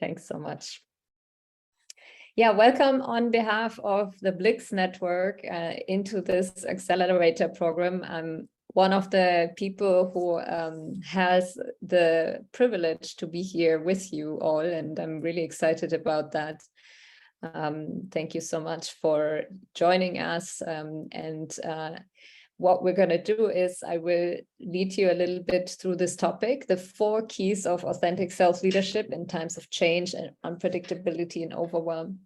Thanks so much. Yeah, welcome on behalf of the Blix network into this Accelerator program. I'm one of the people who has the privilege to be here with you all, and I'm really excited about that. Thank you so much for joining us. What we're going to do is I will lead you a little bit through this topic, the 4 keys of authentic self-leadership in times of change and unpredictability and overwhelm,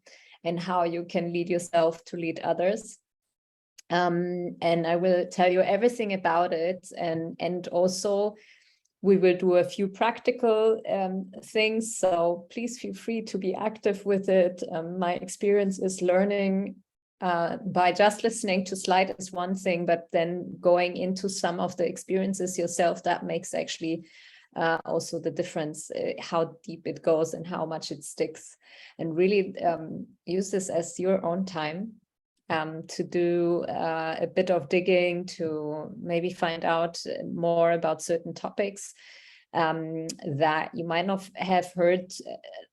and how you can lead yourself to lead others. And I will tell you everything about it. And also we will do a few practical things. So please feel free to be active with it. My experience is learning by just listening to slide is one thing, but then going into some of the experiences yourself, that makes actually also the difference, how deep it goes and how much it sticks. And really use this as your own time to do a bit of digging, to maybe find out more about certain topics that you might not have heard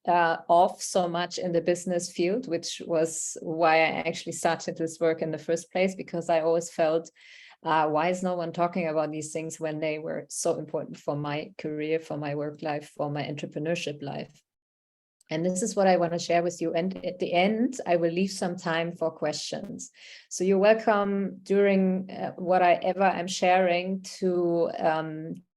of so much in the business field, which was why I actually started this work in the first place, because I always felt, why is no one talking about these things when they were so important for my career, for my work life, for my entrepreneurship life? And this is what I want to share with you. And at the end, I will leave some time for questions. So you're welcome during whatever I'm sharing to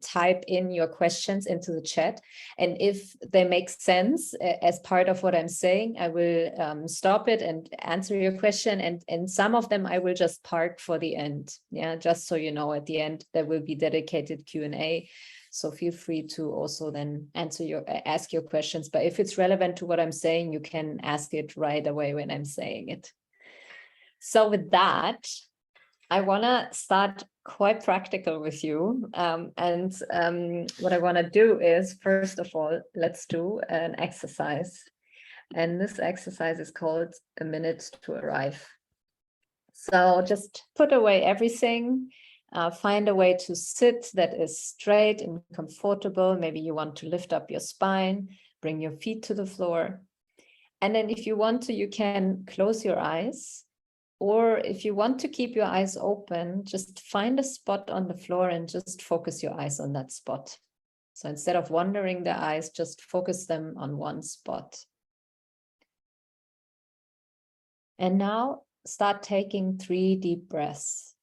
type in your questions into the chat. And if they make sense as part of what I'm saying, I will stop it and answer your question. And some of them I will just park for the end. Yeah, just so you know, at the end, there will be dedicated Q&A. So feel free to also then ask your questions. But if it's relevant to what I'm saying, you can ask it right away when I'm saying it. So with that, I want to start quite practical with you. What I want to do is, first of all, let's do an exercise. And this exercise is called A Minute to Arrive. So just put away everything. Find a way to sit that is straight and comfortable. Maybe you want to lift up your spine, bring your feet to the floor. And then if you want to, you can close your eyes. Or if you want to keep your eyes open, just find a spot on the floor and just focus your eyes on that spot. So instead of wandering the eyes, just focus them on one spot. And now start taking 3 deep breaths.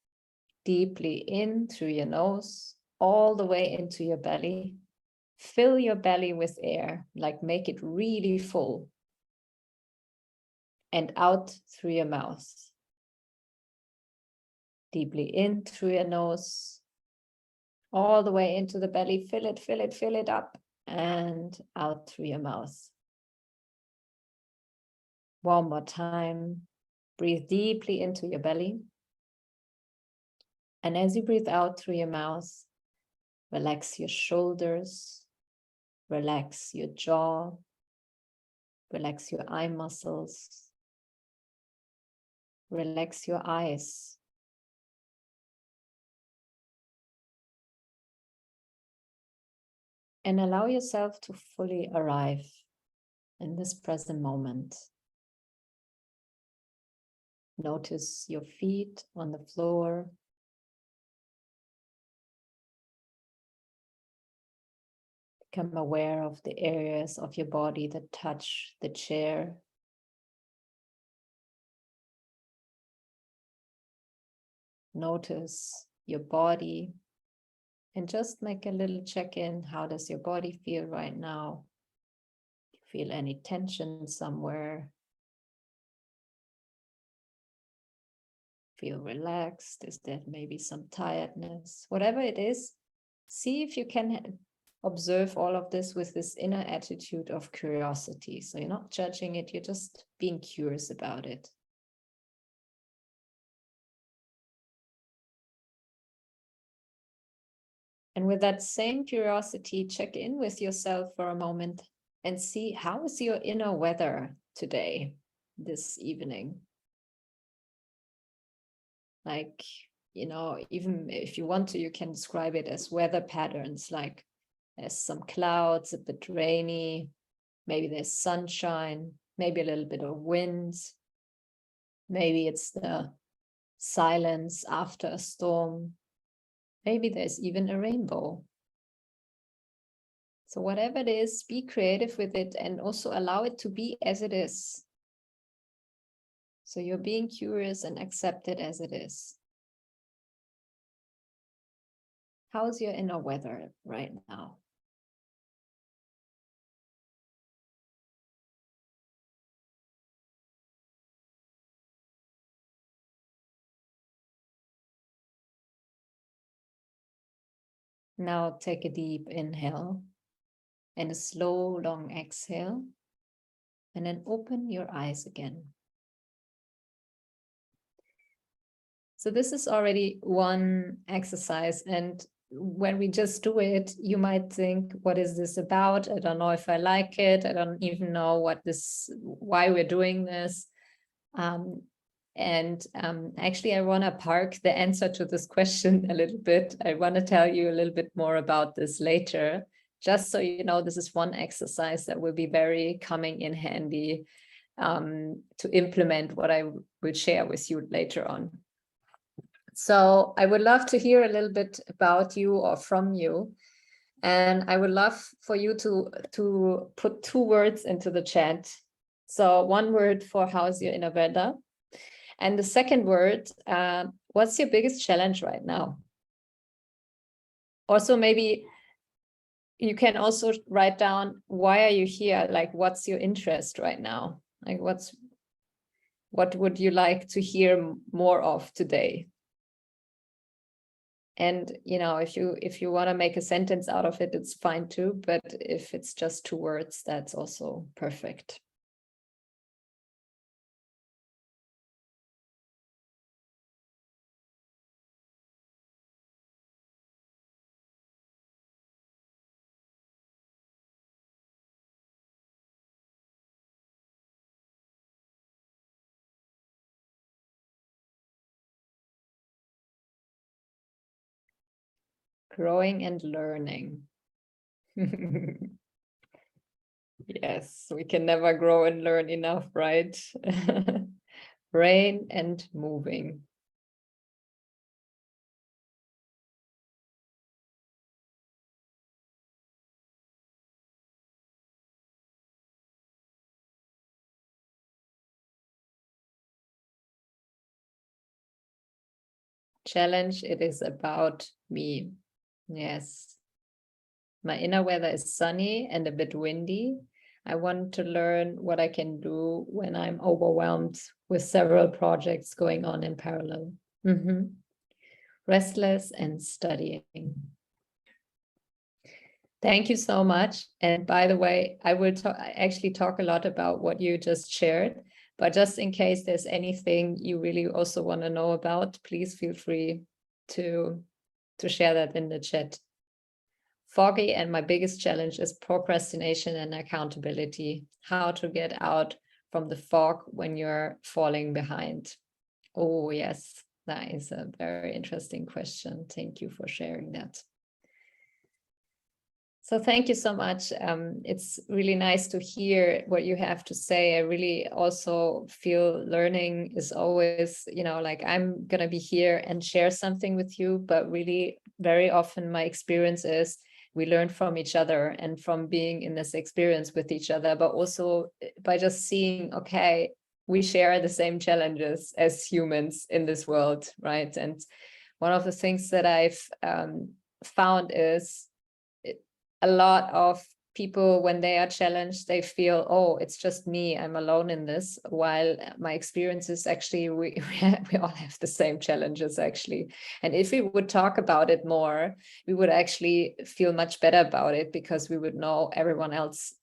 Deeply in through your nose, all the way into your belly. Fill your belly with air, like make it really full. And out through your mouth. Deeply in through your nose, all the way into the belly. Fill it up, and out through your mouth. One more time. Breathe deeply into your belly. And as you breathe out through your mouth, relax your shoulders, relax your jaw, relax your eye muscles, relax your eyes. And allow yourself to fully arrive in this present moment. Notice your feet on the floor. Become aware of the areas of your body that touch the chair. Notice your body and just make a little check-in. How does your body feel right now? Do you feel any tension somewhere? Feel relaxed? Is there maybe some tiredness? Whatever it is, see if you can observe all of this with this inner attitude of curiosity. So you're not judging it, you're just being curious about it. And with that same curiosity, check in with yourself for a moment and see, how is your inner weather today, this evening? Like, you know, even if you want to, you can describe it as weather patterns, like there's some clouds, a bit rainy, Maybe there's sunshine, maybe a little bit of wind. Maybe it's the silence after a storm. Maybe there's even a rainbow. So whatever it is, be creative with it and also allow it to be as it is. So you're being curious and accept it as it is. How's your inner weather right now? Now take a deep inhale and a slow, long exhale, and then open your eyes again. So this is already one exercise, and when we just do it, you might think, what is this about? I don't know if I like it. I don't even know why we're doing this. Actually, I want to park the answer to this question a little bit. I want to tell you a little bit more about this later, just so you know, this is one exercise that will be very coming in handy to implement what I will share with you later on. So I would love to hear a little bit about you or from you. And I would love for you to put 2 words into the chat. So 1 word for how's your inner weather. And the second word, what's your biggest challenge right now? Also, maybe you can also write down, why are you here? Like, what's your interest right now? Like, what would you like to hear more of today? And, you know, if you want to make a sentence out of it, it's fine too. But if it's just 2 words, that's also perfect. Growing and learning. Yes, we can never grow and learn enough, right? Brain and moving. Challenge, it is about me. Yes. My inner weather is sunny and a bit windy. I want to learn what I can do when I'm overwhelmed with several projects going on in parallel. Restless and studying. Thank you so much. And by the way, I will actually talk a lot about what you just shared, but just in case there's anything you really also want to know about, please feel free to share that in the chat. Foggy, and my biggest challenge is procrastination and accountability. How to get out from the fog when you're falling behind. Oh, yes, that is a very interesting question. Thank you for sharing that. So thank you so much. It's really nice to hear what you have to say. I really also feel learning is always, you know, like I'm going to be here and share something with you, but really very often my experience is we learn from each other and from being in this experience with each other, but also by just seeing, okay, we share the same challenges as humans in this world, right? And one of the things that I've found is a lot of people, when they are challenged, they feel, oh, it's just me, I'm alone in this, while my experience is actually we all have the same challenges actually. And if we would talk about it more, we would actually feel much better about it, because we would know everyone else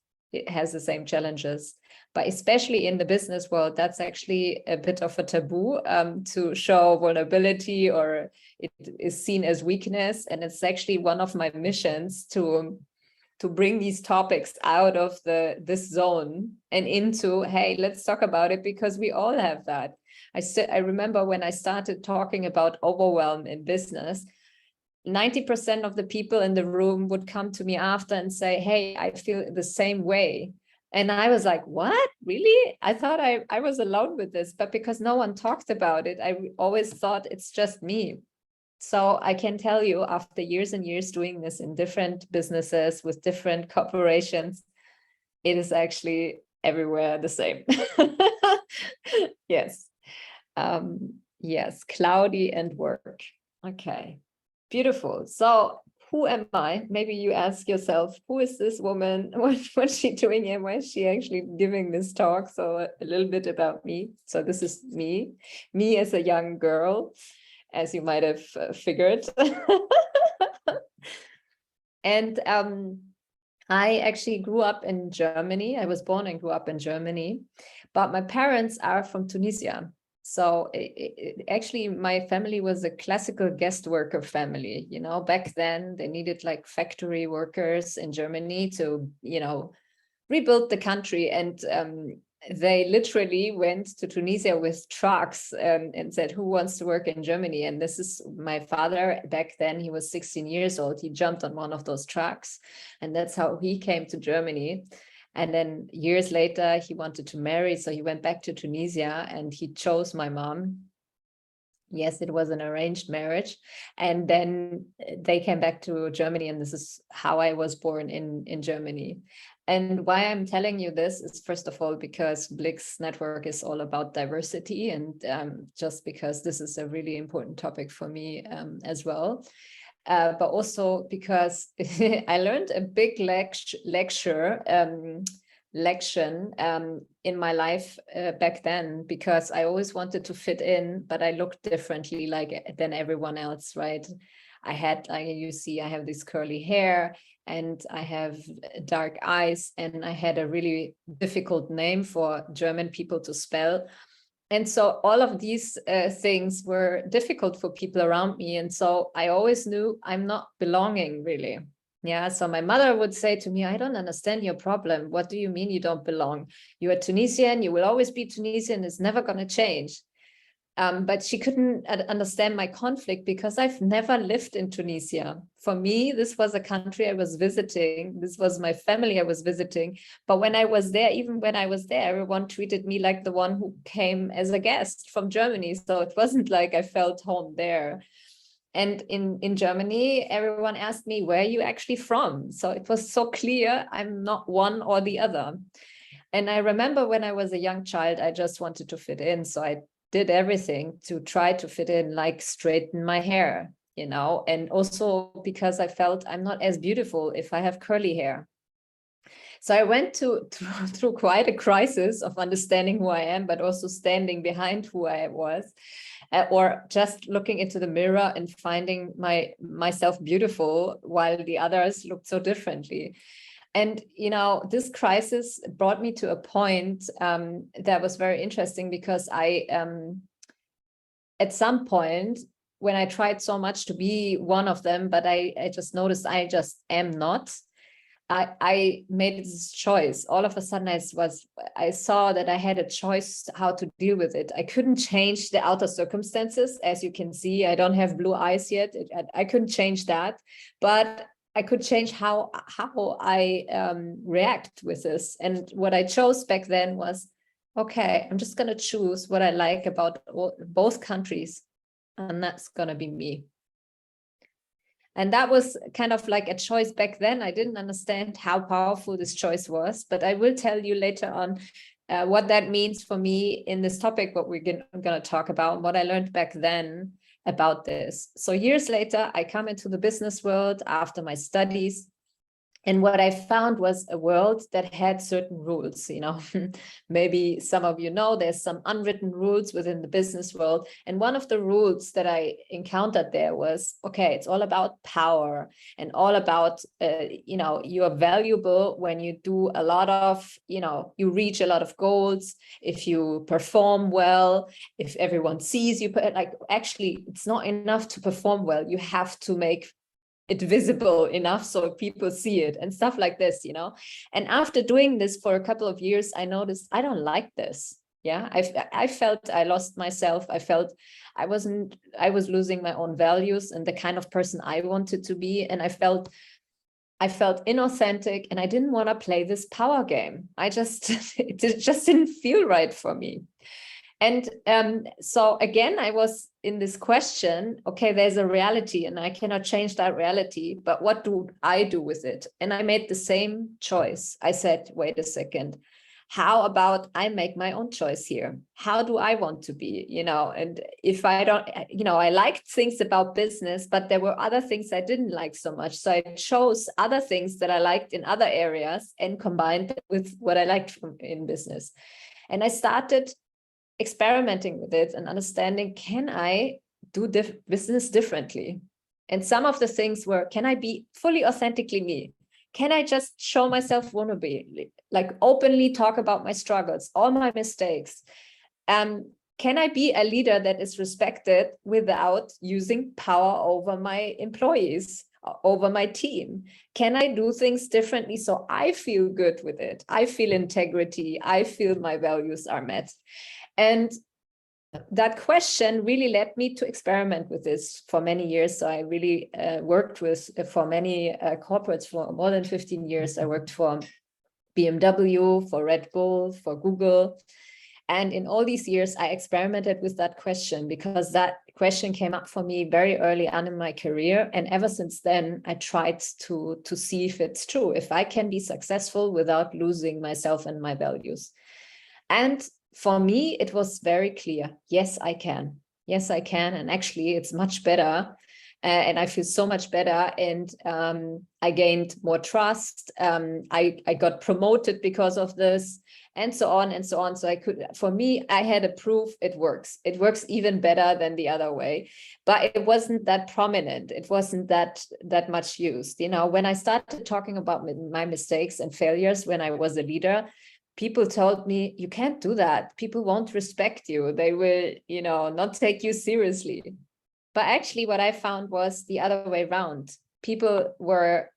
has the same challenges. But especially in the business world, that's actually a bit of a taboo to show vulnerability, or it is seen as weakness. And it's actually one of my missions to bring these topics out of this zone and into, hey, let's talk about it, because we all have that. I remember when I started talking about overwhelm in business, 90% of the people in the room would come to me after and say, hey, I feel the same way. And I was like, what? Really? I thought I was alone with this, but because no one talked about it, I always thought it's just me. So I can tell you, after years and years doing this in different businesses with different corporations, it is actually everywhere the same. Yes. Yes, cloudy and work. Okay, beautiful. So who am I? Maybe you ask yourself, who is this woman? What's she doing here? Why is she actually giving this talk? So a little bit about me. So this is me as a young girl, as you might have figured. And I actually grew up in Germany. I was born and grew up in Germany, but my parents are from Tunisia. So actually, my family was a classical guest worker family. You know, back then they needed like factory workers in Germany to, you know, rebuild the country. And they literally went to Tunisia with trucks and said, who wants to work in Germany? And this is my father. Back then, he was 16 years old. He jumped on one of those trucks, and that's how he came to Germany. And then years later, he wanted to marry. So he went back to Tunisia and he chose my mom. Yes, it was an arranged marriage. And then they came back to Germany, and this is how I was born in Germany. And why I'm telling you this is, first of all, because Blick's network is all about diversity, and just because this is a really important topic for me as well. But also because I learned a big lection in my life back then, because I always wanted to fit in, but I looked differently than everyone else, right? I have this curly hair, and I have dark eyes, and I had a really difficult name for German people to spell. And so all of these things were difficult for people around me. And so I always knew I'm not belonging, really. Yeah. So my mother would say to me, I don't understand your problem. What do you mean you don't belong? You are Tunisian. You will always be Tunisian. It's never going to change. But she couldn't understand my conflict, because I've never lived in Tunisia. For me, this was a country I was visiting. This was my family I was visiting. But when I was there, even when I was there, everyone treated me like the one who came as a guest from Germany. So it wasn't like I felt home there. And in Germany, everyone asked me, where are you actually from? So it was so clear I'm not one or the other. And I remember when I was a young child, I just wanted to fit in. So I did everything to try to fit in, like straighten my hair, you know, and also because I felt I'm not as beautiful if I have curly hair. So I went through quite a crisis of understanding who I am, but also standing behind who I was, or just looking into the mirror and finding myself beautiful while the others looked so differently. And, you know, this crisis brought me to a point that was very interesting, because I, at some point, when I tried so much to be one of them, but I just noticed I just am not, I made this choice. All of a sudden, I saw that I had a choice how to deal with it. I couldn't change the outer circumstances. As you can see, I don't have blue eyes yet. I couldn't change that, but I could change how I react with this. And what I chose back then was, okay, I'm just going to choose what I like about both countries, and that's going to be me. And that was kind of like a choice back then. I didn't understand how powerful this choice was, but I will tell you later on what that means for me in this topic, what we're going to talk about, what I learned back then about this. So years later, I come into the business world after my studies. And what I found was a world that had certain rules, you know. Maybe some of you know there's some unwritten rules within the business world. And one of the rules that I encountered there was, okay, it's all about power and all about, you know, you are valuable when you do a lot of, you know, you reach a lot of goals, if you perform well, if everyone sees you, like actually it's not enough to perform well. You have to make it visible enough so people see it and stuff like this, you know. And after doing this for a couple of years, I noticed I don't like this. Yeah, I felt I lost myself. I felt I was losing my own values and the kind of person I wanted to be. And I felt I felt inauthentic and I didn't want to play this power game. It just didn't feel right for me. And so again, I was in this question, okay, there's a reality and I cannot change that reality, but what do I do with it? And I made the same choice. I said, wait a second, how about I make my own choice here? How do I want to be, and if I don't, I liked things about business, but there were other things I didn't like so much. So I chose other things that I liked in other areas and combined it with what I liked in business. And I started experimenting with it and understanding, can I do business differently? And some of the things were, can I be fully authentically me? Can I just show myself vulnerably, like openly talk about my struggles, all my mistakes? Can I be a leader that is respected without using power over my employees, over my team? Can I do things differently so I feel good with it? I feel integrity. I feel my values are met. And that question really led me to experiment with this for many years. So I really worked with for many corporates for more than 15 years. I worked for BMW, for Red Bull, for Google. And in all these years, I experimented with that question because that question came up for me very early on in my career. And ever since then, I tried to see if it's true, if I can be successful without losing myself and my values. And for me, it was very clear. Yes, I can. Yes, I can. And actually, it's much better. And I feel so much better. And I gained more trust. I got promoted because of this, and so on and so on. So for me, I had a proof it works. It works even better than the other way. But it wasn't that prominent. It wasn't that much used. When I started talking about my mistakes and failures when I was a leader, people told me, you can't do that. People won't respect you. They will, not take you seriously. But actually what I found was the other way around. People were,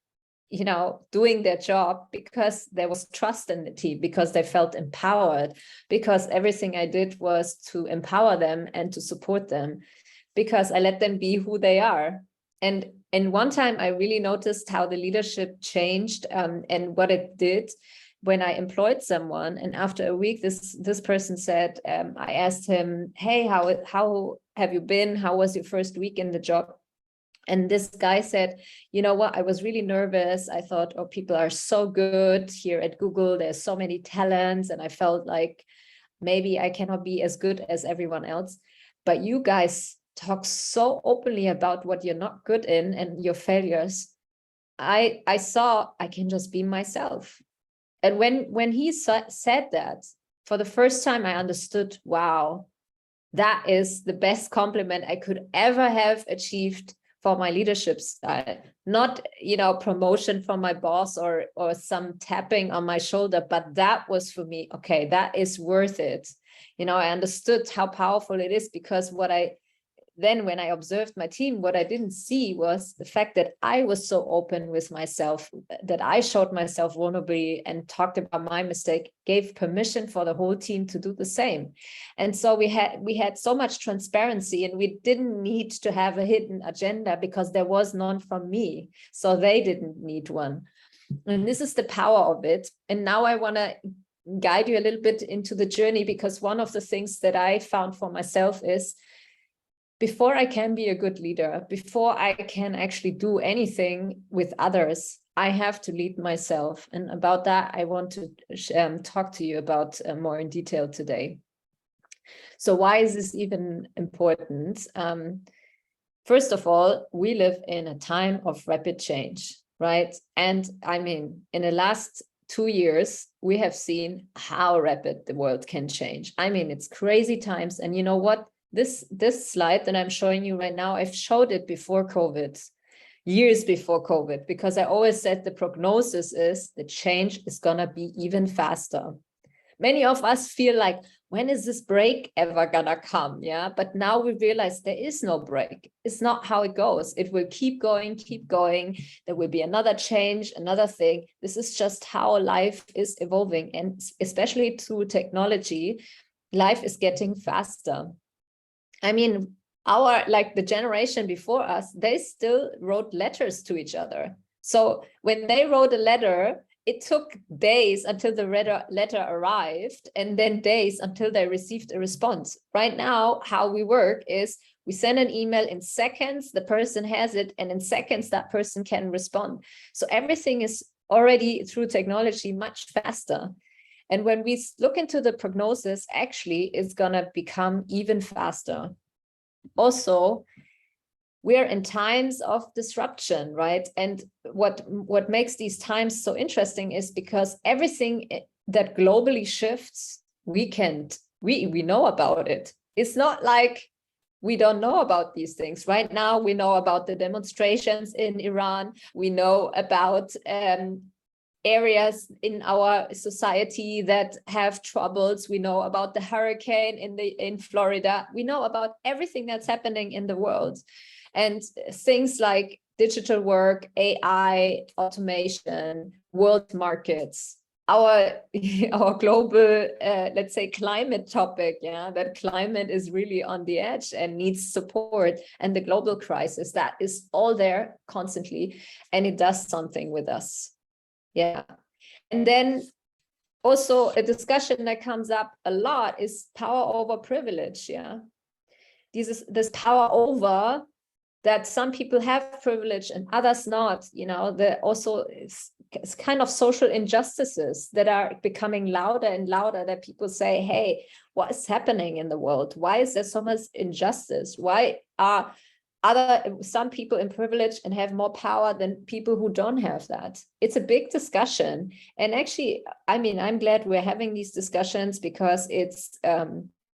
doing their job because there was trust in the team, because they felt empowered, because everything I did was to empower them and to support them, because I let them be who they are. And one time I really noticed how the leadership changed and what it did when I employed someone. And after a week, this person said, I asked him, hey, how have you been? How was your first week in the job? And this guy said, you know what, I was really nervous. I thought, oh, people are so good here at Google. There's so many talents. And I felt like maybe I cannot be as good as everyone else. But you guys talk so openly about what you're not good in and your failures. I saw I can just be myself. And when he said that, for the first time, I understood, wow, that is the best compliment I could ever have achieved for my leadership style. Not, promotion from my boss or some tapping on my shoulder, but that was for me, okay, that is worth it. I understood how powerful it is, because when I observed my team, what I didn't see was the fact that I was so open with myself, that I showed myself vulnerably and talked about my mistake, gave permission for the whole team to do the same. And so we had so much transparency, and we didn't need to have a hidden agenda because there was none from me. So they didn't need one. And this is the power of it. And now I want to guide you a little bit into the journey, because one of the things that I found for myself is, before I can be a good leader, before I can actually do anything with others, I have to lead myself. And about that, I want to talk to you about more in detail today. So why is this even important? First of all, we live in a time of rapid change, right? And I mean, in the last 2 years, we have seen how rapid the world can change. I mean, it's crazy times. And you know what? This slide that I'm showing you right now, I've showed it before COVID, years before COVID, because I always said the prognosis is the change is going to be even faster. Many of us feel like, when is this break ever going to come? Yeah. But now we realize there is no break. It's not how it goes. It will keep going, keep going. There will be another change, another thing. This is just how life is evolving. And especially through technology, life is getting faster. I mean, the generation before us, they still wrote letters to each other. So when they wrote a letter, it took days until the letter arrived, and then days until they received a response. Right now, how we work is we send an email in seconds, the person has it, and in seconds that person can respond. So everything is already through technology much faster. And when we look into the prognosis, actually it's gonna become even faster. Also, we're in times of disruption, right? And what makes these times so interesting is because everything that globally shifts, we know about it. It's not like we don't know about these things. Right now, we know about the demonstrations in Iran. We know about areas in our society that have troubles. We know about the hurricane in Florida. We know about everything that's happening in the world. And things like digital work, AI, automation, world markets, our global, let's say, climate topic, that climate is really on the edge and needs support, and the global crisis, that is all there constantly, and it does something with us. And then also a discussion that comes up a lot is power over privilege. This power over, that some people have privilege and others not, there also is kind of social injustices that are becoming louder and louder, that people say, hey, what is happening in the world? Why is there so much injustice? Why are some people in privilege and have more power than people who don't have that? It's a big discussion. And actually, I mean, I'm glad we're having these discussions, because it's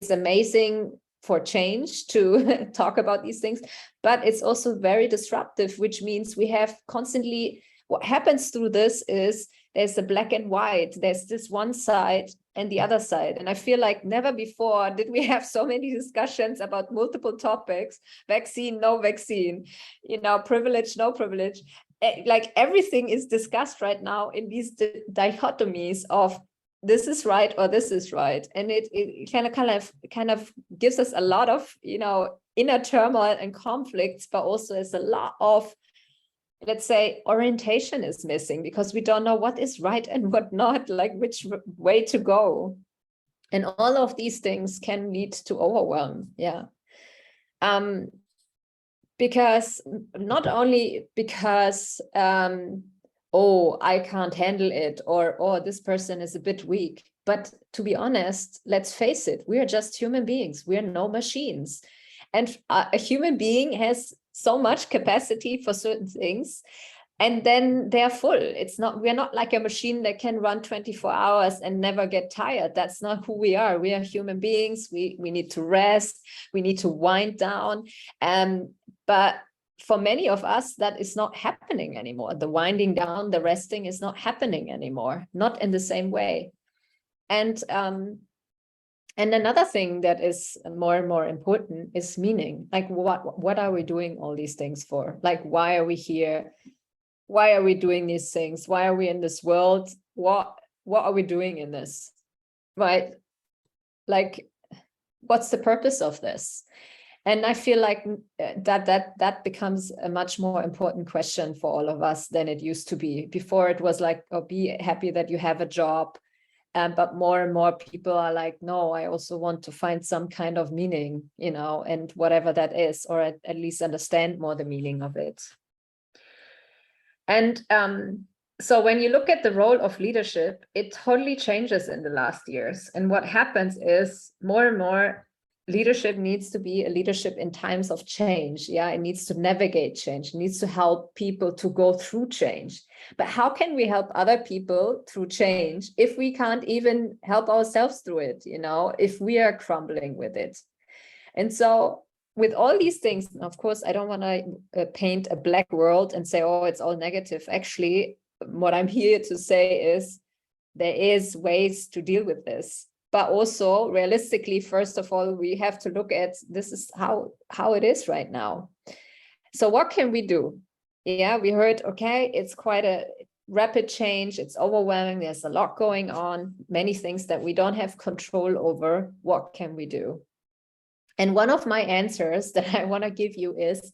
amazing for change to talk about these things, but it's also very disruptive, which means we have constantly, what happens through this is there's the black and white, there's this one side and the other side. And I feel like never before did we have so many discussions about multiple topics: vaccine, no vaccine, privilege, no privilege. Like everything is discussed right now in these dichotomies of this is right or this is right. And it kind of gives us a lot of, inner turmoil and conflicts, but also there's a lot of, let's say, orientation is missing, because we don't know what is right and what not, like which way to go. And all of these things can lead to overwhelm. Because not only because, oh, I can't handle it, or, oh, this person is a bit weak. But to be honest, let's face it, we are just human beings. We are no machines. And a human being has so much capacity for certain things, and then they're full. We're not like a machine that can run 24 hours and never get tired. That's not who we are. We are human beings. We need to rest. We need to wind down. But for many of us, that is not happening anymore. The winding down, the resting is not happening anymore, not in the same way. And another thing that is more and more important is meaning. Like, what are we doing all these things for? Like, why are we here? Why are we doing these things? Why are we in this world? What are we doing in this? Right? Like, what's the purpose of this? And I feel like that becomes a much more important question for all of us than it used to be. Before it was like, oh, be happy that you have a job. But more and more people are like, no, I also want to find some kind of meaning, and whatever that is, or at least understand more the meaning of it. And so when you look at the role of leadership, it totally changes in the last years. And what happens is more and more leadership needs to be a leadership in times of change. It needs to navigate change. It needs to help people to go through change. But how can we help other people through change if we can't even help ourselves through it, if we are crumbling with it? And so with all these things, of course, I don't want to paint a black world and say, oh, it's all negative. Actually, what I'm here to say is there is ways to deal with this. But also realistically, first of all, we have to look at this is how it is right now. So what can we do? We heard, okay, it's quite a rapid change. It's overwhelming. There's a lot going on, many things that we don't have control over. What can we do? And one of my answers that I want to give you is,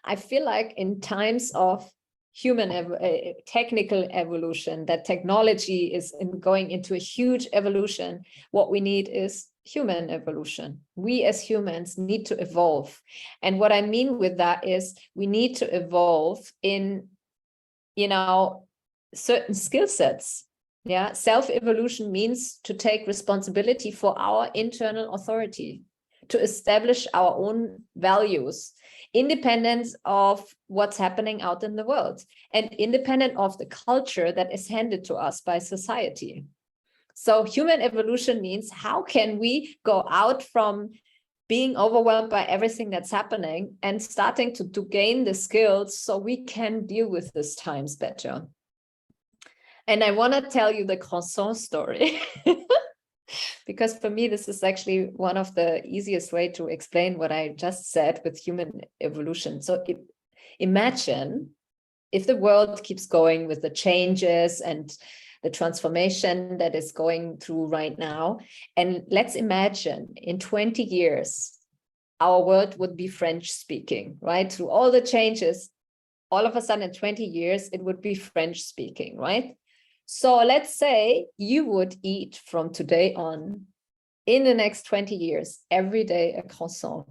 I feel like in times of technical evolution, that technology is going into a huge evolution. What we need is human evolution. We as humans need to evolve. And what I mean with that is we need to evolve in, certain skill sets. Yeah, self-evolution means to take responsibility for our internal authority, to establish our own values, independent of what's happening out in the world, and independent of the culture that is handed to us by society. So human evolution means, how can we go out from being overwhelmed by everything that's happening and starting to gain the skills so we can deal with these times better. And I want to tell you the croissant story. Because for me, this is actually one of the easiest way to explain what I just said with human evolution. So imagine if the world keeps going with the changes and the transformation that is going through right now. And let's imagine in 20 years, our world would be French speaking, right? Through all the changes, all of a sudden in 20 years, it would be French speaking, right? So let's say you would eat from today on, in the next 20 years, every day a croissant.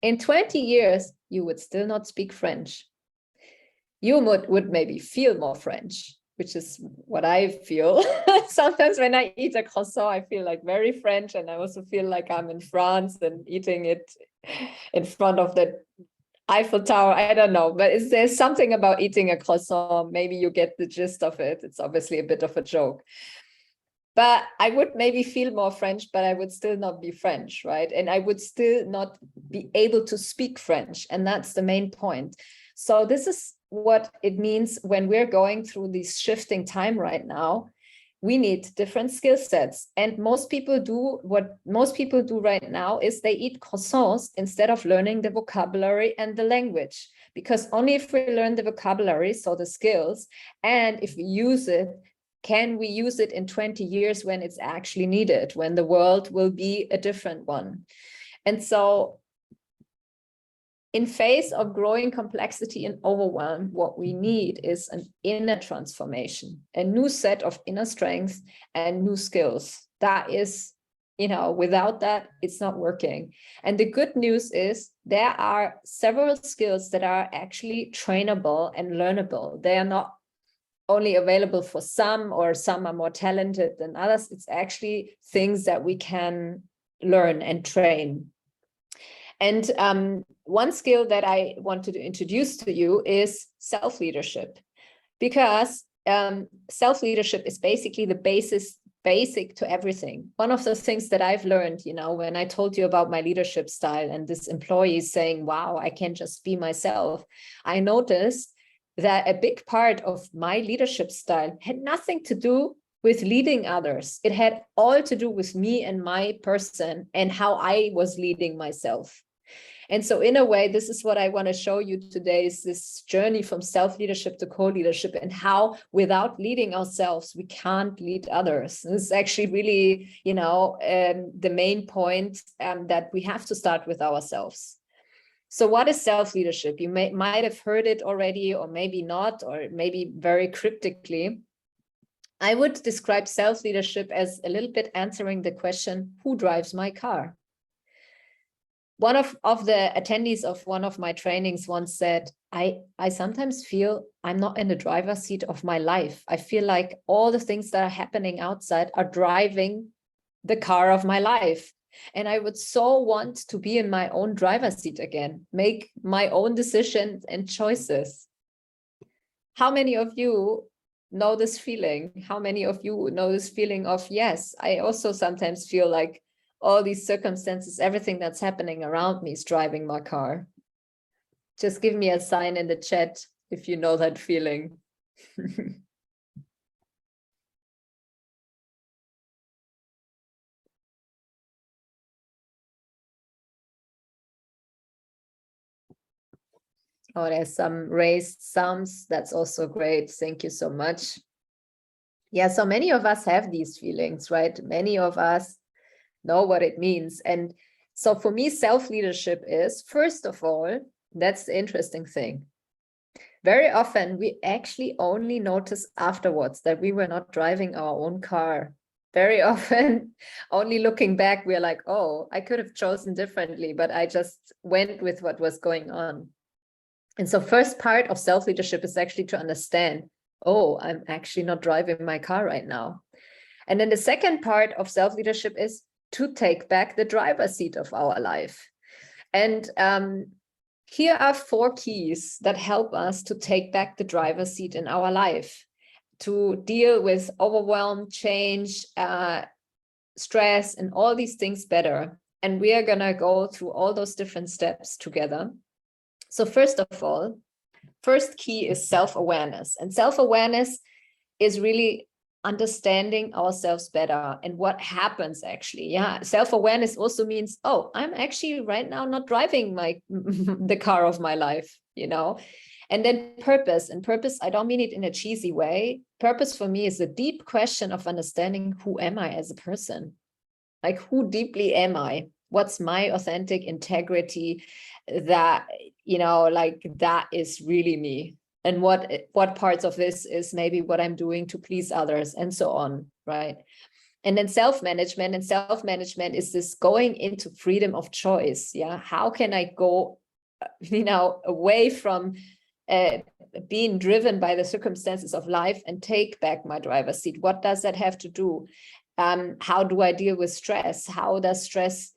In 20 years, you would still not speak French. You would maybe feel more French, which is what I feel. Sometimes when I eat a croissant, I feel like very French, and I also feel like I'm in France and eating it in front of the Eiffel Tower. I don't know, but there's something about eating a croissant. Maybe you get the gist of it. It's obviously a bit of a joke. But I would maybe feel more French, but I would still not be French, right? And I would still not be able to speak French. And that's the main point. So this is what it means when we're going through this shifting time right now. We need different skill sets. And most people do right now is they eat croissants instead of learning the vocabulary and the language. Because only if we learn the vocabulary, so the skills, and if we use it, can we use it in 20 years when it's actually needed, when the world will be a different one. And so in face of growing complexity and overwhelm, what we need is an inner transformation, a new set of inner strengths and new skills. That is, without that, it's not working. And the good news is there are several skills that are actually trainable and learnable. They are not only available for some, or some are more talented than others. It's actually things that we can learn and train. And one skill that I wanted to introduce to you is self-leadership, because self-leadership is basically the basic to everything. One of the things that I've learned, when I told you about my leadership style and this employee saying, wow, I can just be myself, I noticed that a big part of my leadership style had nothing to do with leading others. It had all to do with me and my person and how I was leading myself. And so in a way, this is what I want to show you today, is this journey from self-leadership to co-leadership, and how without leading ourselves, we can't lead others. And this is actually really, the main point, that we have to start with ourselves. So what is self-leadership? You might have heard it already, or maybe not, or maybe very cryptically. I would describe self-leadership as a little bit answering the question, who drives my car? One of the attendees of one of my trainings once said, I sometimes feel I'm not in the driver's seat of my life. I feel like all the things that are happening outside are driving the car of my life. And I would so want to be in my own driver's seat again, make my own decisions and choices. How many of you know this feeling? How many of you know this feeling of, yes, I also sometimes feel like all these circumstances, everything that's happening around me is driving my car. Just give me a sign in the chat if you know that feeling. Oh, there's some raised thumbs. That's also great. Thank you so much. Yeah, so many of us have these feelings, right? Many of us know what it means. And so for me, self-leadership is, first of all, that's the interesting thing. Very often we actually only notice afterwards that we were not driving our own car. Very often, only looking back, we're like, oh, I could have chosen differently, but I just went with what was going on. And so first part of self-leadership is actually to understand, oh, I'm actually not driving my car right now. And then the second part of self-leadership is to take back the driver's seat of our life. And here are 4 keys that help us to take back the driver's seat in our life, to deal with overwhelm, change, stress, and all these things better. And we are going to go through all those different steps together. So first of all, first key is self-awareness. And self-awareness is really understanding ourselves better and what happens actually. Yeah, self-awareness also means, oh, I'm actually right now not driving the car of my life, you know. And then purpose. And purpose, I don't mean it in a cheesy way. Purpose for me is a deep question of understanding, who am I as a person? Like, who deeply am I? What's my authentic integrity that, you know, like that is really me? And what parts of this is maybe what I'm doing to please others, and so on, right? And then self-management, and self-management is this going into freedom of choice. Yeah, how can I go, you know, away from being driven by the circumstances of life and take back my driver's seat? What does that have to do? How do I deal with stress? How does stress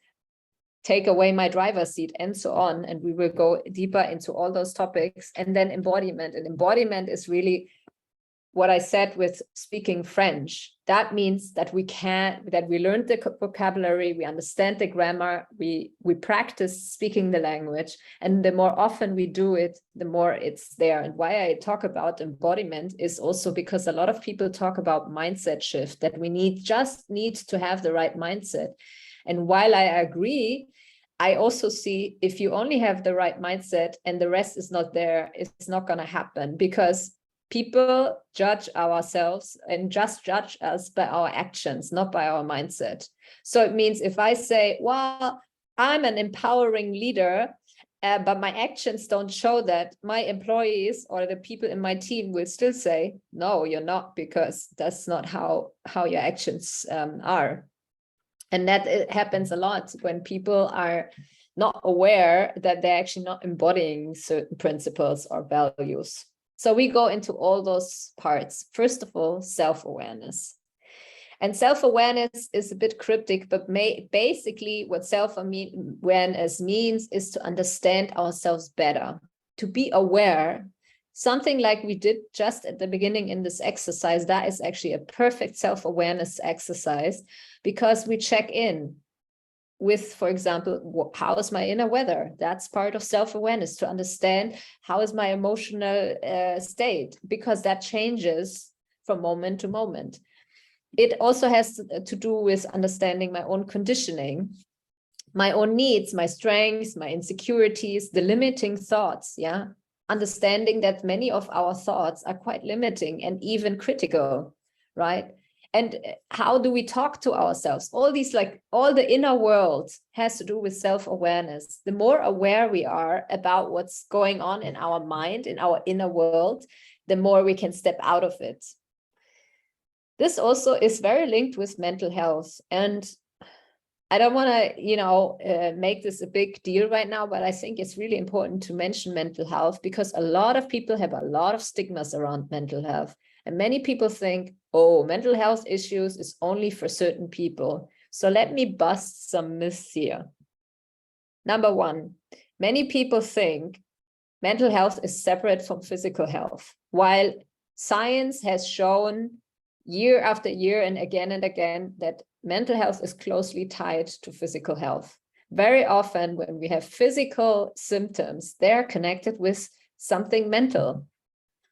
take away my driver's seat, and so on? And we will go deeper into all those topics. And then embodiment. And embodiment is really what I said with speaking French. That means that we learned the vocabulary, we understand the grammar, we practice speaking the language. And the more often we do it, the more it's there. And why I talk about embodiment is also because a lot of people talk about mindset shift, that we just need to have the right mindset. And while I agree, I also see if you only have the right mindset and the rest is not there, it's not going to happen, because people judge ourselves and just judge us by our actions, not by our mindset. So it means if I say, well, I'm an empowering leader, but my actions don't show that, my employees or the people in my team will still say, no, you're not, because that's not how your actions are. And that happens a lot when people are not aware that they're actually not embodying certain principles or values. So we go into all those parts. First of all, self-awareness. And self-awareness is a bit cryptic, but basically what self-awareness means is to understand ourselves better, to be aware. Something like we did just at the beginning in this exercise, that is actually a perfect self-awareness exercise, because we check in with, for example, how is my inner weather? That's part of self-awareness, to understand how is my emotional state, because that changes from moment to moment. It also has to do with understanding my own conditioning, my own needs, my strengths, my insecurities, the limiting thoughts, yeah? Understanding that many of our thoughts are quite limiting and even critical, right? And how do we talk to ourselves? All these, like all the inner world has to do with self-awareness. The more aware we are about what's going on in our mind, in our inner world, the more we can step out of it. This also is very linked with mental health. And I don't want to, make this a big deal right now, but I think it's really important to mention mental health, because a lot of people have a lot of stigmas around mental health. And many people think, oh, mental health issues is only for certain people. So let me bust some myths here. Number one, many people think mental health is separate from physical health, while science has shown year after year and again that mental health is closely tied to physical health. Very often when we have physical symptoms, they're connected with something mental.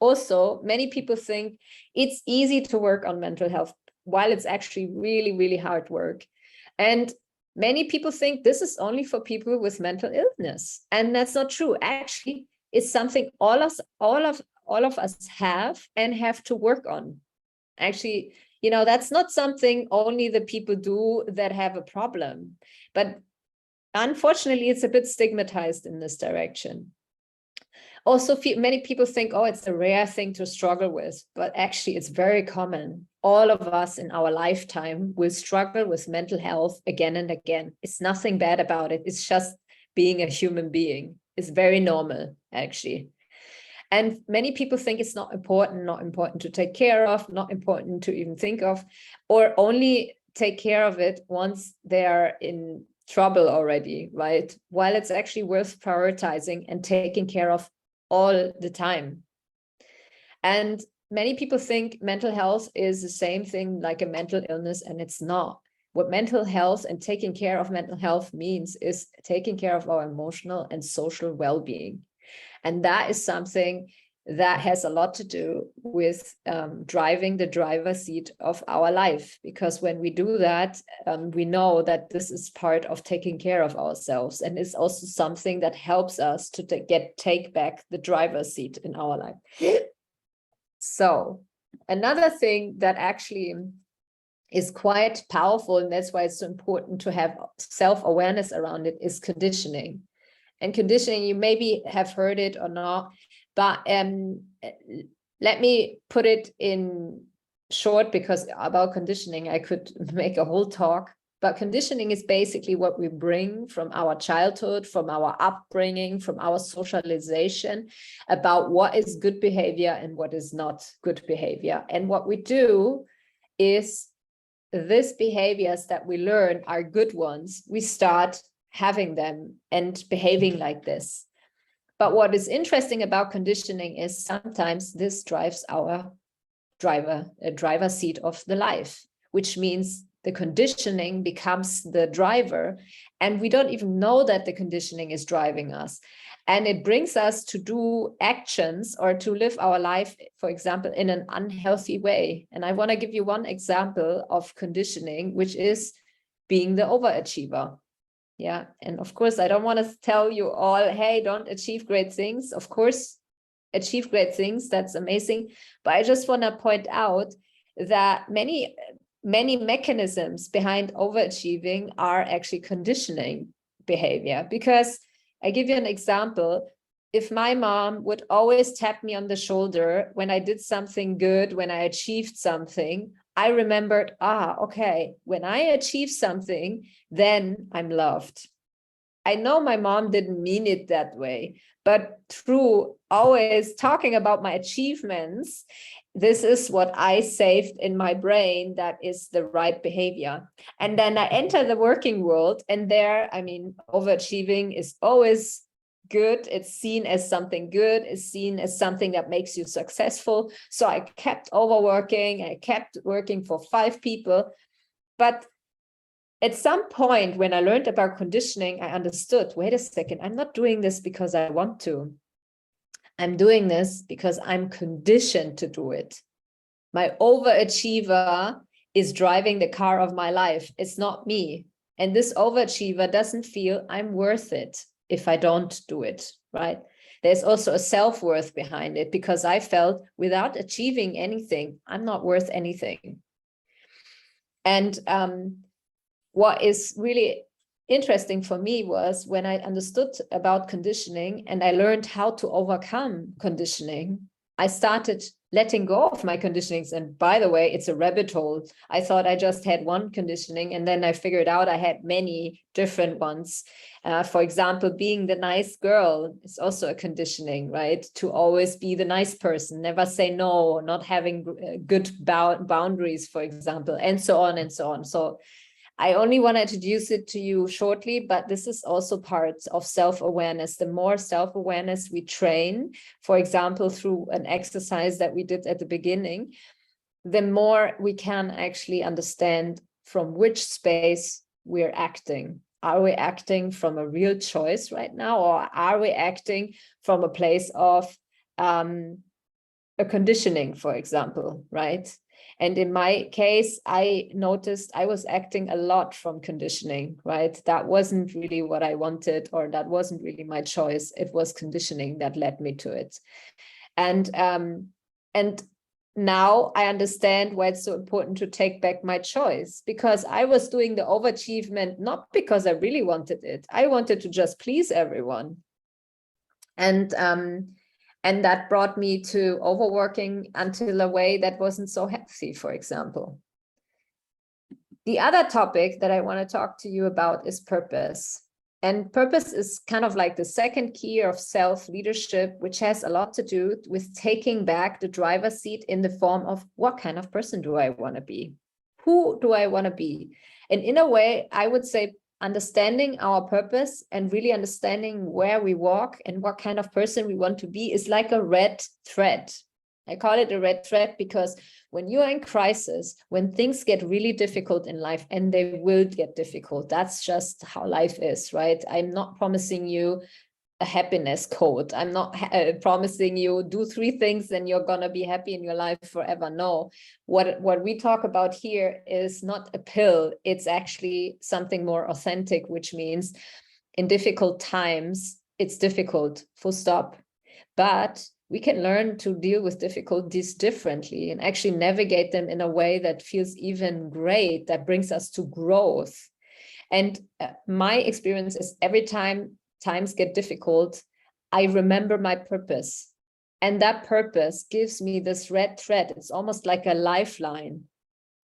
Also, many people think it's easy to work on mental health, while it's actually really, really hard work. And many people think this is only for people with mental illness. And that's not true. Actually, it's something all of us have and have to work on. Actually, that's not something only the people do that have a problem. But unfortunately, it's a bit stigmatized in this direction. Also, many people think, oh, it's a rare thing to struggle with, but actually it's very common. All of us in our lifetime will struggle with mental health again and again. It's nothing bad about it. It's just being a human being. It's very normal, actually. And many people think it's not important to take care of, not important to even think of, or only take care of it once they're in trouble already, right? While it's actually worth prioritizing and taking care of all the time. And many people think mental health is the same thing like a mental illness, and it's not. What mental health and taking care of mental health means is taking care of our emotional and social well-being. And that is something that has a lot to do with driving the driver's seat of our life. Because when we do that, we know that this is part of taking care of ourselves. And it's also something that helps us to take back the driver's seat in our life. So another thing that actually is quite powerful, and that's why it's so important to have self-awareness around it, is conditioning. And conditioning, you maybe have heard it or not, but let me put it in short, because about conditioning, I could make a whole talk. But conditioning is basically what we bring from our childhood, from our upbringing, from our socialization about what is good behavior and what is not good behavior. And what we do is these behaviors that we learn are good ones. We start having them and behaving like this. But what is interesting about conditioning is sometimes this drives our driver's seat of the life, which means the conditioning becomes the driver, and we don't even know that the conditioning is driving us. And it brings us to do actions or to live our life, for example, in an unhealthy way. And I want to give you one example of conditioning, which is being the overachiever. Yeah. And of course, I don't want to tell you all, hey, don't achieve great things. Of course, achieve great things. That's amazing. But I just want to point out that many mechanisms behind overachieving are actually conditioning behavior. Because I give you an example. If my mom would always tap me on the shoulder when I did something good, when I achieved something, I remembered, okay, when I achieve something, then I'm loved. I know my mom didn't mean it that way, but through always talking about my achievements, this is what I saved in my brain that is the right behavior. And then I enter the working world, and there, I mean, overachieving is always good. It's seen as something good. It's seen as something that makes you successful. So I kept overworking. I kept working for 5 people. But at some point, when I learned about conditioning, I understood, wait a second, I'm not doing this because I want to. I'm doing this because I'm conditioned to do it. My overachiever is driving the car of my life. It's not me. And this overachiever doesn't feel I'm worth it if I don't do it, right? There's also a self-worth behind it, because I felt without achieving anything, I'm not worth anything. And what is really interesting for me was when I understood about conditioning and I learned how to overcome conditioning, I started letting go of my conditionings. And by the way, it's a rabbit hole. I thought I just had one conditioning, and then I figured out I had many different ones. For example, being the nice girl is also a conditioning, right? To always be the nice person, never say no, not having good boundaries, for example, and so on and so on. So I only want to introduce it to you shortly, but this is also part of self-awareness. The more self-awareness we train, for example, through an exercise that we did at the beginning, the more we can actually understand from which space we're acting. Are we acting from a real choice right now, or are we acting from a place of a conditioning, for example, right? And in my case, I noticed I was acting a lot from conditioning, right? That wasn't really what I wanted, or that wasn't really my choice. It was conditioning that led me to it. And now I understand why it's so important to take back my choice, because I was doing the overachievement not because I really wanted it. I wanted to just please everyone. And And that brought me to overworking until a way that wasn't so healthy, for example. The other topic that I want to talk to you about is purpose. And purpose is kind of like the second key of self-leadership, which has a lot to do with taking back the driver's seat in the form of what kind of person do I want to be? Who do I want to be? And in a way, I would say understanding our purpose and really understanding where we walk and what kind of person we want to be is like a red thread. I call it a red thread because when you are in crisis, when things get really difficult in life, and they will get difficult, that's just how life is, right? I'm not promising you a happiness code. I'm not promising you do 3 things and you're going to be happy in your life forever. No, what we talk about here is not a pill. It's actually something more authentic, which means in difficult times, it's difficult, full stop. But we can learn to deal with difficulties differently and actually navigate them in a way that feels even great, that brings us to growth. And my experience is every time times get difficult, I remember my purpose. And that purpose gives me this red thread. It's almost like a lifeline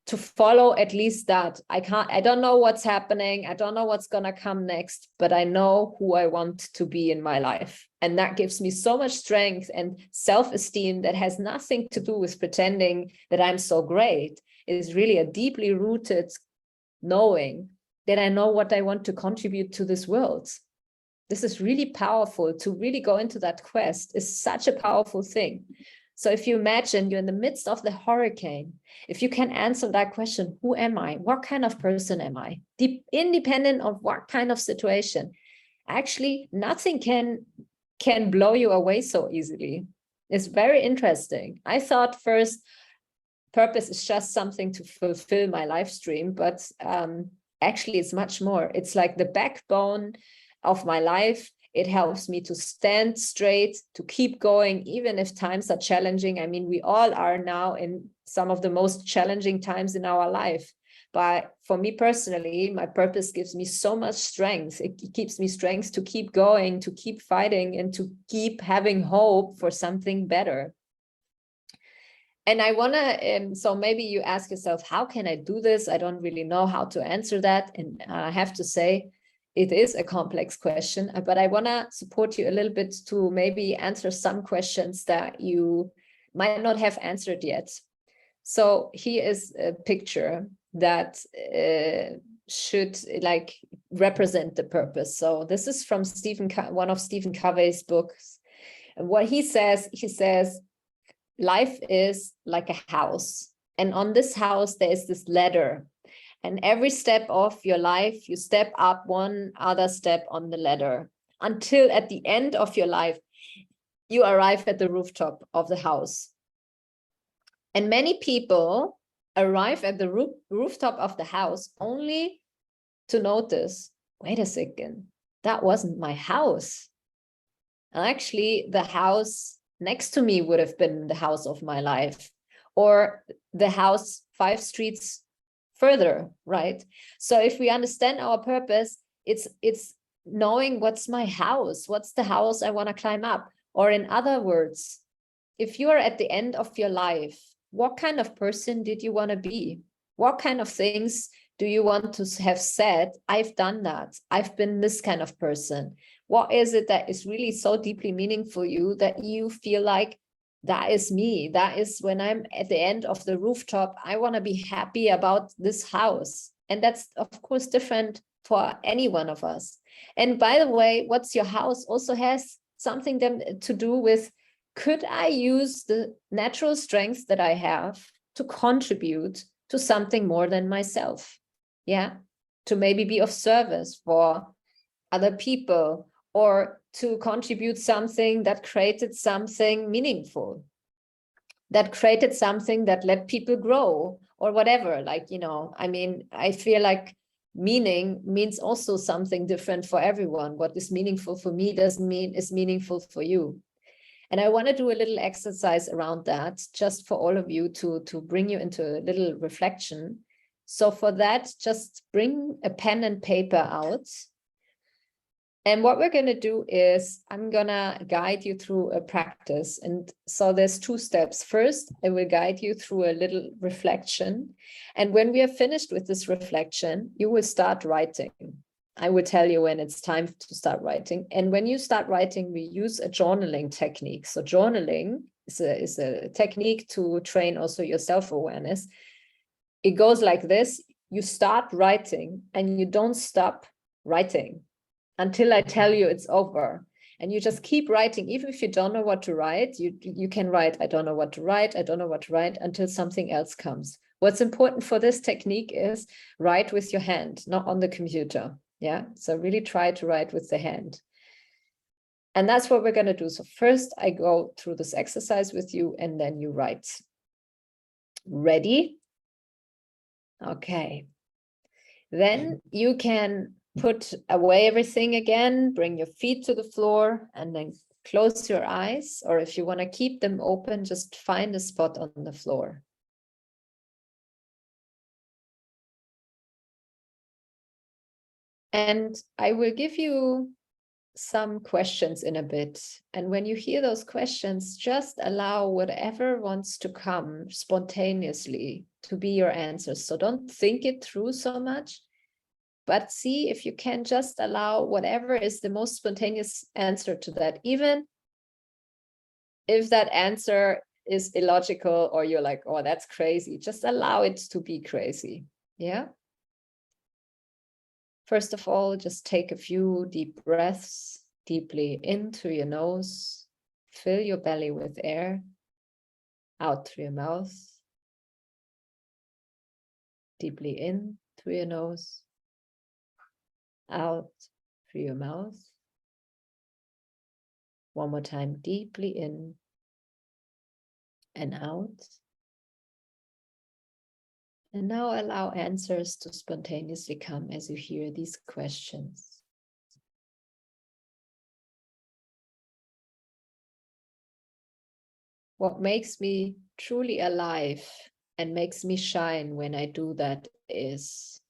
to follow at least that. I don't know what's happening. I don't know what's going to come next, but I know who I want to be in my life. And that gives me so much strength and self-esteem that has nothing to do with pretending that I'm so great. It is really a deeply rooted knowing that I know what I want to contribute to this world. This is really powerful. To really go into that quest is such a powerful thing. So if you imagine you're in the midst of the hurricane, if you can answer that question, who am I? What kind of person am I? Independent of what kind of situation, actually nothing can blow you away so easily. It's very interesting. I thought first purpose is just something to fulfill my live stream, but actually it's much more. It's like the backbone of my life. It helps me to stand straight, to keep going, even if times are challenging. I mean, we all are now in some of the most challenging times in our life. But for me personally, my purpose gives me so much strength. It keeps me strength to keep going, to keep fighting, and to keep having hope for something better. And I want to, so maybe you ask yourself, how can I do this? I don't really know how to answer that. And I have to say, it is a complex question, but I want to support you a little bit to maybe answer some questions that you might not have answered yet. So here is a picture that should like represent the purpose. So this is from one of Stephen Covey's books. And what he says, life is like a house. And on this house, there is this ladder. And every step of your life, you step up one other step on the ladder until at the end of your life, you arrive at the rooftop of the house. And many people arrive at the rooftop of the house only to notice, wait a second, that wasn't my house. Actually, the house next to me would have been the house of my life, or the house 5 streets further, right? So if we understand our purpose, it's knowing what's my house, what's the house I want to climb up. Or in other words, if you are at the end of your life, what kind of person did you want to be? What kind of things do you want to have said? I've done that. I've been this kind of person. What is it that is really so deeply meaningful for you that you feel like, that is me. That is when I'm at the end of the rooftop, I want to be happy about this house. And that's, of course, different for any one of us. And by the way, what's your house also has something to do with, could I use the natural strengths that I have to contribute to something more than myself? Yeah, to maybe be of service for other people, or to contribute something that created something meaningful, that created something that let people grow, or whatever. Like, you know, I mean, I feel like meaning means also something different for everyone. What is meaningful for me doesn't mean is meaningful for you. And I want to do a little exercise around that, just for all of you to bring you into a little reflection. So for that, just bring a pen and paper out. And what we're going to do is I'm going to guide you through a practice. And so there's 2 steps. First, I will guide you through a little reflection. And when we are finished with this reflection, you will start writing. I will tell you when it's time to start writing. And when you start writing, we use a journaling technique. So journaling is a technique to train also your self-awareness. It goes like this. You start writing and you don't stop writing until I tell you it's over. And you just keep writing. Even if you don't know what to write, you can write, I don't know what to write, I don't know what to write, until something else comes. What's important for this technique is write with your hand, not on the computer. Yeah, so really try to write with the hand. And that's what we're going to do. So first I go through this exercise with you and then you write. Ready? Okay. Then you can put away everything again, bring your feet to the floor and then close your eyes. Or if you want to keep them open, just find a spot on the floor. And I will give you some questions in a bit. And when you hear those questions, just allow whatever wants to come spontaneously to be your answers. So don't think it through so much, but see if you can just allow whatever is the most spontaneous answer to that, even if that answer is illogical or you're like, oh, that's crazy. Just allow it to be crazy. Yeah. First of all, just take a few deep breaths deeply in through your nose. Fill your belly with air. Out through your mouth. Deeply in through your nose. Out through your mouth. One more time, deeply in and out. And now allow answers to spontaneously come as you hear these questions. What makes me truly alive and makes me shine when I do that is.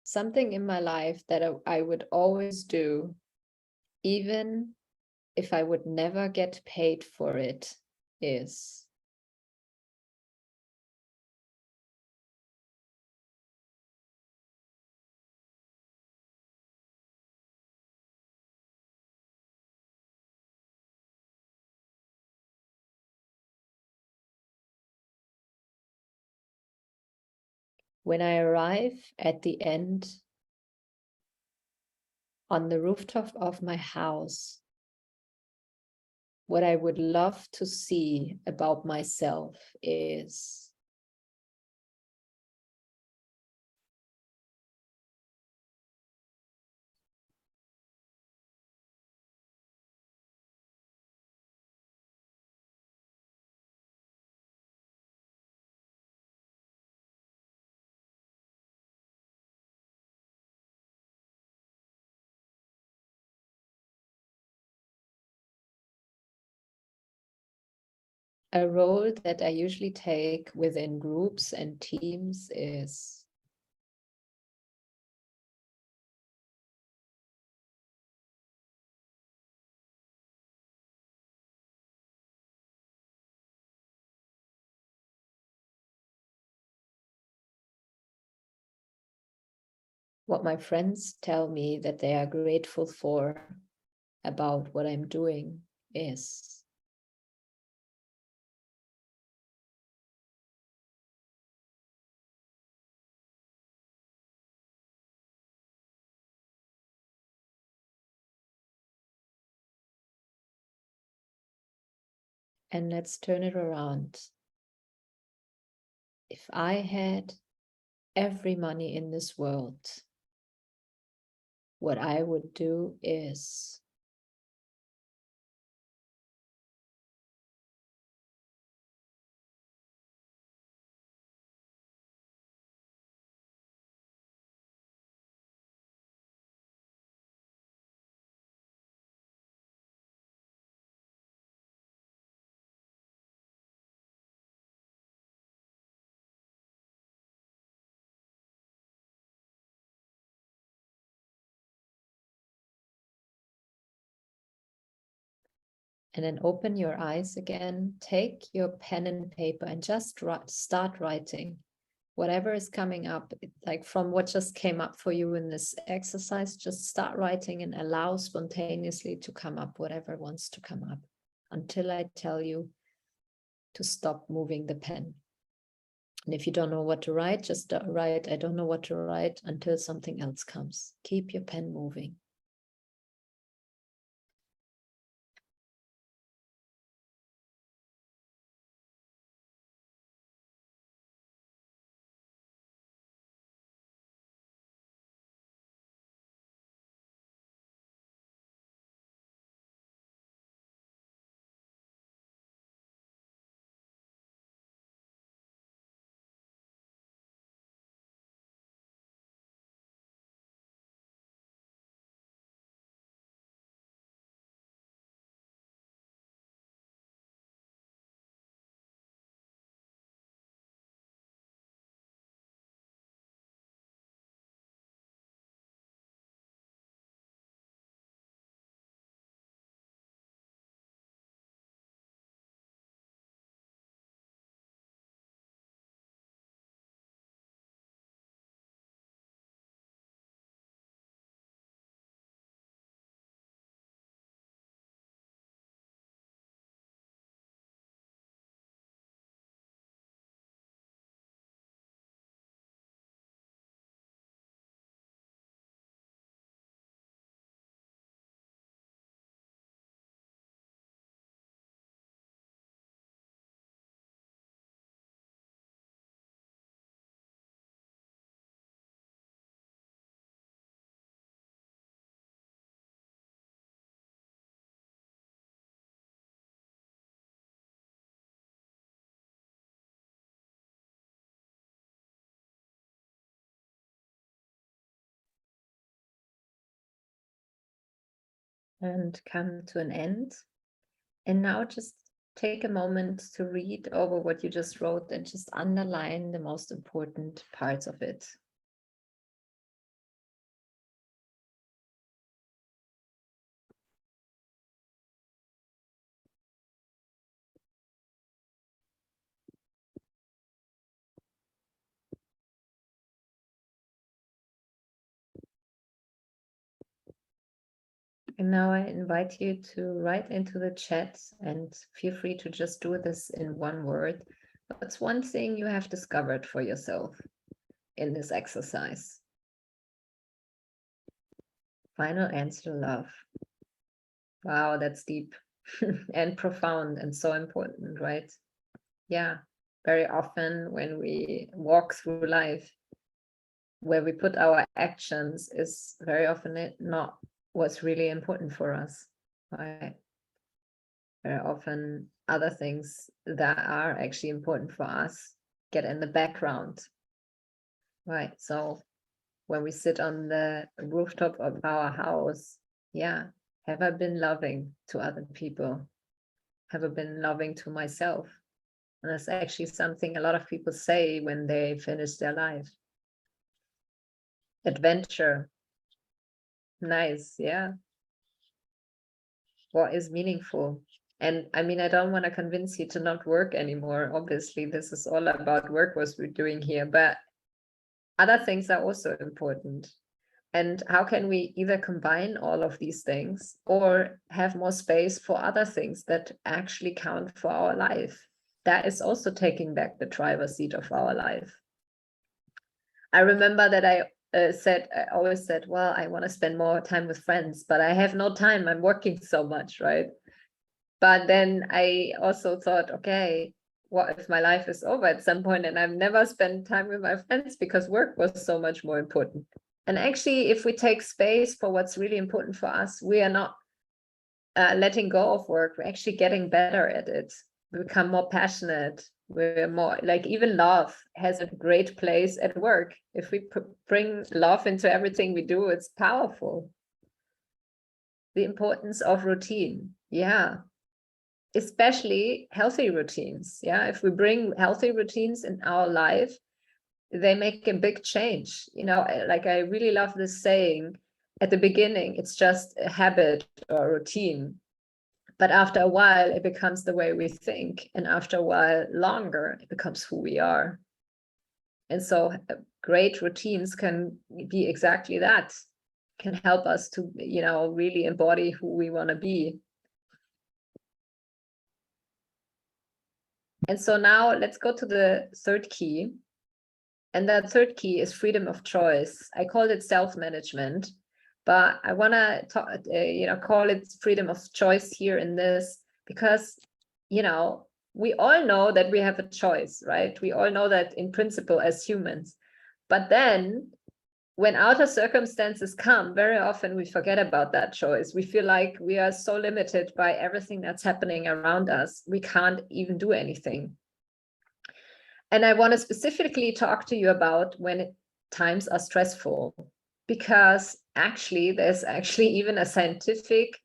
Something in my life that I would always do, even if I would never get paid for it, is. When I arrive at the end on the rooftop of my house, what I would love to see about myself is a role that I usually take within groups and teams is what my friends tell me that they are grateful for about what I'm doing is. And let's turn it around. If I had every money in this world, what I would do is. And then open your eyes again, take your pen and paper and just start writing. Whatever is coming up, like from what just came up for you in this exercise, just start writing and allow spontaneously to come up whatever wants to come up until I tell you to stop moving the pen. And if you don't know what to write, just write, I don't know what to write, until something else comes. Keep your pen moving. And come to an end. And now just take a moment to read over what you just wrote and just underline the most important parts of it. And now I invite you to write into the chat, and feel free to just do this in one word. What's one thing you have discovered for yourself in this exercise? Final answer, love. Wow, that's deep and profound and so important, right? Yeah, very often when we walk through life, where we put our actions is very often not what's really important for us, right? Very often other things that are actually important for us get in the background, right? So when we sit on the rooftop of our house, yeah, have I been loving to other people? Have I been loving to myself? And that's actually something a lot of people say when they finish their life. Adventure. Nice, yeah. What is meaningful? And I mean, I don't want to convince you to not work anymore. Obviously, this is all about work, what we're doing here, but other things are also important. And how can we either combine all of these things or have more space for other things that actually count for our life? That is also taking back the driver's seat of our life. I remember that I always said, well, I want to spend more time with friends, but I have no time. I'm working so much, right? But then I also thought, okay, what if my life is over at some point and I've never spent time with my friends because work was so much more important? And actually, if we take space for what's really important for us, we are not letting go of work. We're actually getting better at it. We become more passionate. We're more like, even love has a great place at work. If we bring love into everything we do, it's powerful. The importance of routine. Yeah. Especially healthy routines. Yeah. If we bring healthy routines in our life, they make a big change. You know, like I really love this saying at the beginning, it's just a habit or routine. But after a while, it becomes the way we think. And after a while longer, it becomes who we are. And so great routines can be exactly that, can help us to, really embody who we want to be. And so now let's go to the third key. And that third key is freedom of choice. I called it self-management, but I want to call it freedom of choice here in this, because, we all know that we have a choice, right? We all know that in principle as humans. But then when outer circumstances come, very often we forget about that choice. We feel like we are so limited by everything that's happening around us. We can't even do anything. And I want to specifically talk to you about when times are stressful, because actually there's even a scientific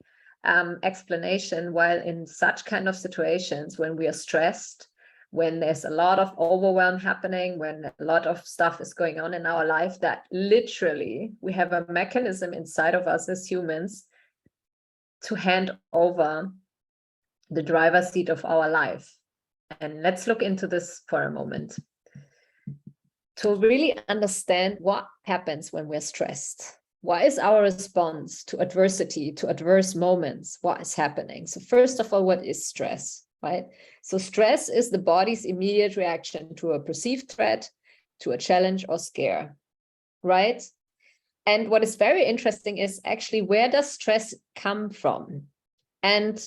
explanation why in such kind of situations, when we are stressed, when there's a lot of overwhelm happening, when a lot of stuff is going on in our life, that literally we have a mechanism inside of us as humans to hand over the driver's seat of our life. And let's look into this for a moment to really understand what happens when we're stressed. What is our response to adversity, to adverse moments? What is happening? So first of all, what is stress, right? So stress is the body's immediate reaction to a perceived threat, to a challenge or scare, right? And what is very interesting is actually, where does stress come from? And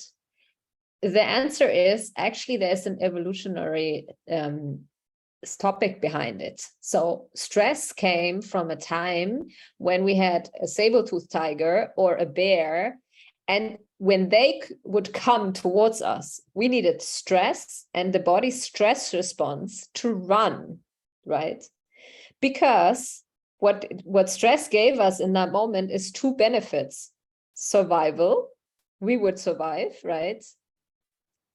the answer is actually there's an evolutionary topic behind it. So stress came from a time when we had a saber-toothed tiger or a bear, and when they would come towards us, we needed stress and the body's stress response to run, right? Because what stress gave us in that moment is two benefits. Survival, we would survive, right?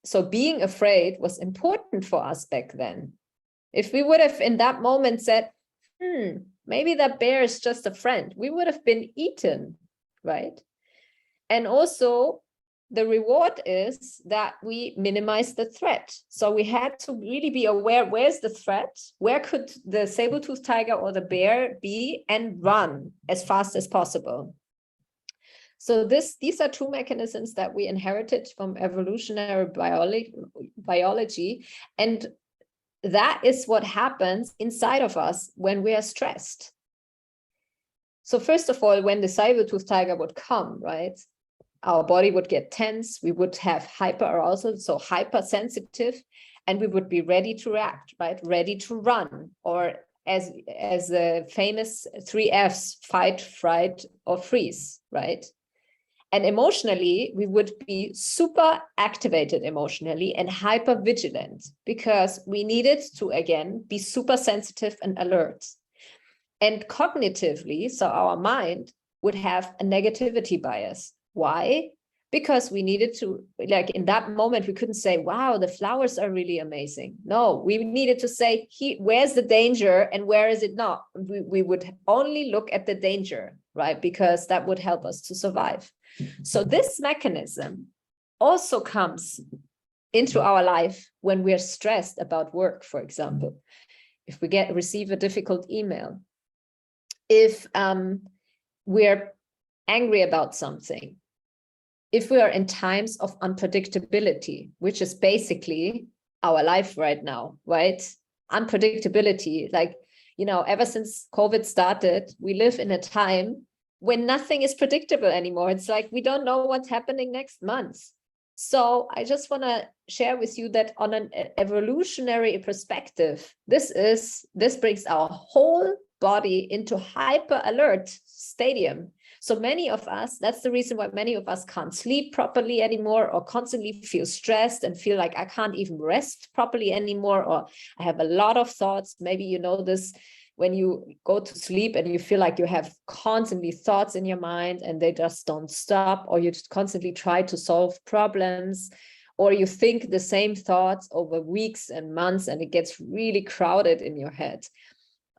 So being afraid was important for us back then. If we would have in that moment said, maybe that bear is just a friend, we would have been eaten, right? And also the reward is that we minimize the threat. So we had to really be aware, where's the threat? Where could the saber-toothed tiger or the bear be, and run as fast as possible. So these are two mechanisms that we inherited from evolutionary biology. And that is what happens inside of us when we are stressed. So first of all, when the saber-toothed tiger would come, right, our body would get tense, we would have hyperarousal, so hypersensitive, and we would be ready to react, right, ready to run, or as the famous 3 Fs, fight, fright, or freeze, right? And emotionally, we would be super activated emotionally and hyper vigilant, because we needed to, again, be super sensitive and alert. And cognitively, so our mind would have a negativity bias. Why? Because we needed to, like in that moment, we couldn't say, wow, the flowers are really amazing. No, we needed to say, where's the danger and where is it not? We would only look at the danger, right? Because that would help us to survive. So this mechanism also comes into our life when we're stressed about work, for example. If we receive a difficult email, if we're angry about something, if we are in times of unpredictability, which is basically our life right now, right? Unpredictability, like, ever since COVID started, we live in a time when nothing is predictable anymore. It's like, we don't know what's happening next month. So I just want to share with you that on an evolutionary perspective, this brings our whole body into hyper alert stadium. So many of us, that's the reason why many of us can't sleep properly anymore, or constantly feel stressed and feel like I can't even rest properly anymore, or I have a lot of thoughts. Maybe you know this, when you go to sleep and you feel like you have constantly thoughts in your mind and they just don't stop, or you just constantly try to solve problems, or you think the same thoughts over weeks and months and it gets really crowded in your head.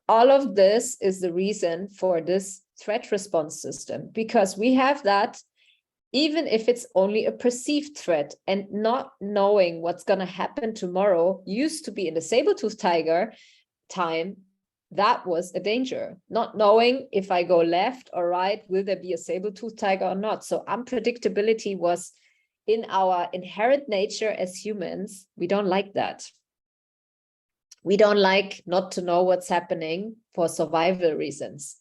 All of this is the reason for this threat response system, because we have that even if it's only a perceived threat. And not knowing what's going to happen tomorrow used to be in the saber-toothed tiger time, that was a danger. Not knowing if I go left or right, will there be a saber-toothed tiger or not? So unpredictability was in our inherent nature as humans. We don't like that. We don't like not to know what's happening for survival reasons.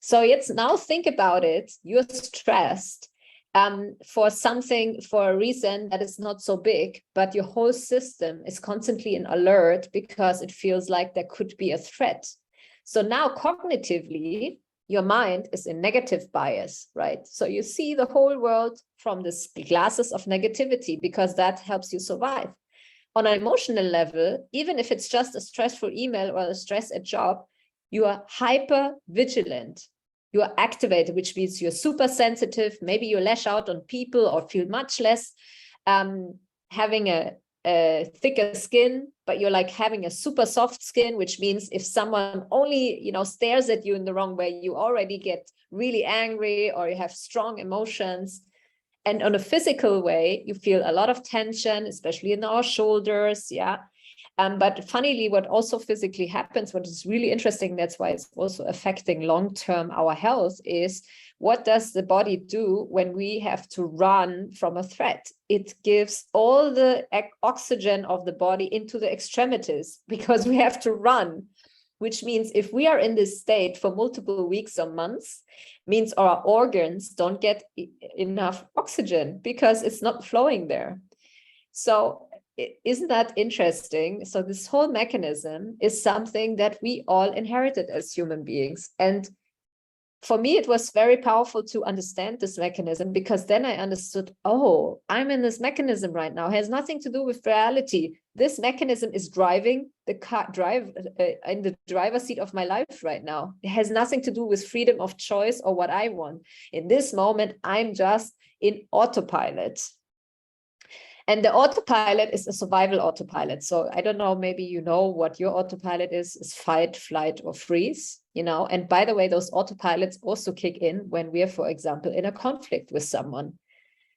So let's now think about it. You're stressed for something, for a reason that is not so big, but your whole system is constantly in alert because it feels like there could be a threat. So now cognitively, your mind is in negative bias, right? So you see the whole world from the glasses of negativity because that helps you survive. On an emotional level, even if it's just a stressful email or a stress at job, you are hyper vigilant. You are activated, which means you're super sensitive. Maybe you lash out on people or feel much less having a thicker skin, but you're like having a super soft skin, which means if someone only, stares at you in the wrong way, you already get really angry or you have strong emotions. And on a physical way, you feel a lot of tension, especially in our shoulders. Yeah. But funnily, what also physically happens, what is really interesting, that's why it's also affecting long-term our health, is what does the body do when we have to run from a threat? It gives all the oxygen of the body into the extremities because we have to run, which means if we are in this state for multiple weeks or months, means our organs don't get enough oxygen because it's not flowing there. So isn't that interesting? So this whole mechanism is something that we all inherited as human beings. And for me, it was very powerful to understand this mechanism because then I understood, oh, I'm in this mechanism right now. It has nothing to do with reality. This mechanism is driving the car, in the driver's seat of my life right now. It has nothing to do with freedom of choice or what I want. In this moment, I'm just in autopilot. And the autopilot is a survival autopilot. So I don't know, maybe you know what your autopilot is fight, flight, or freeze, And by the way, those autopilots also kick in when we are, for example, in a conflict with someone.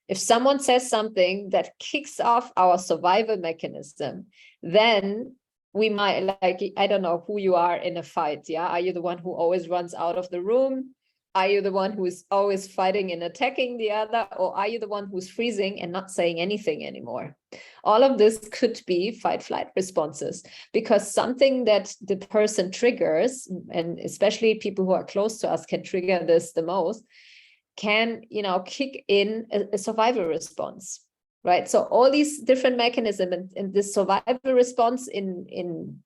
If someone says something that kicks off our survival mechanism, then we might, I don't know who you are in a fight. Yeah. Are you the one who always runs out of the room? Are you the one who is always fighting and attacking the other? Or are you the one who's freezing and not saying anything anymore? All of this could be fight-flight responses because something that the person triggers, and especially people who are close to us can trigger this the most, can, kick in a survival response, right? So all these different mechanisms and this survival response in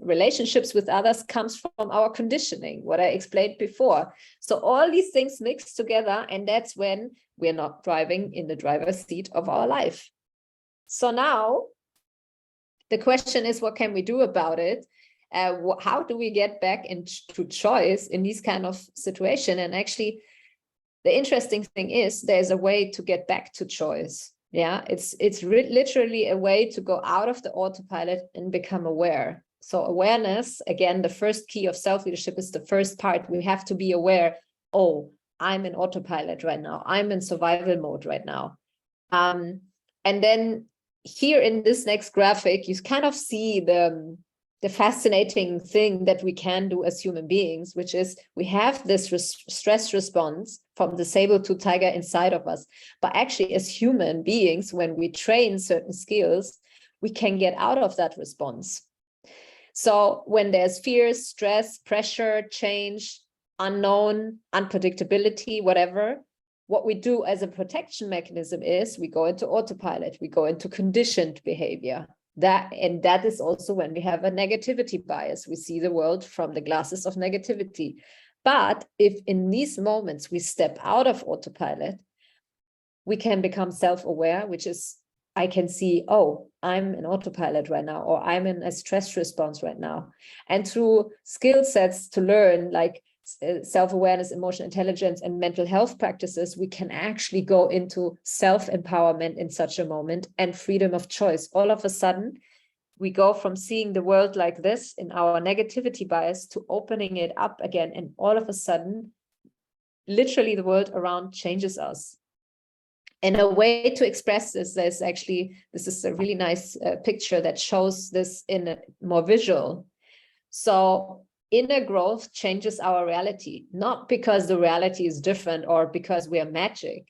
relationships with others comes from our conditioning, what I explained before. So all these things mix together, and that's when we're not driving in the driver's seat of our life. So now the question is, what can we do about it? How do we get back into choice in these kind of situation? And actually, the interesting thing is there's a way to get back to choice. Yeah, it's literally a way to go out of the autopilot and become aware. So awareness, again, the first key of self-leadership is the first part. We have to be aware, oh, I'm in autopilot right now. I'm in survival mode right now. And then here in this next graphic, you kind of see the fascinating thing that we can do as human beings, which is we have this stress response from the saber-tooth tiger inside of us. But actually, as human beings, when we train certain skills, we can get out of that response. So when there's fear, stress, pressure, change, unknown, unpredictability, whatever, what we do as a protection mechanism is we go into autopilot, we go into conditioned behavior. That is also when we have a negativity bias. We see the world from the glasses of negativity. But if in these moments we step out of autopilot, we can become self-aware, which is, I can see, oh, I'm in autopilot right now, or I'm in a stress response right now. And through skill sets to learn, like self-awareness, emotional intelligence, and mental health practices, we can actually go into self-empowerment in such a moment and freedom of choice. All of a sudden, we go from seeing the world like this in our negativity bias to opening it up again. And all of a sudden, literally the world around changes us. And a way to express this is actually, this is a really nice picture that shows this in a more visual. So inner growth changes our reality, not because the reality is different or because we are magic,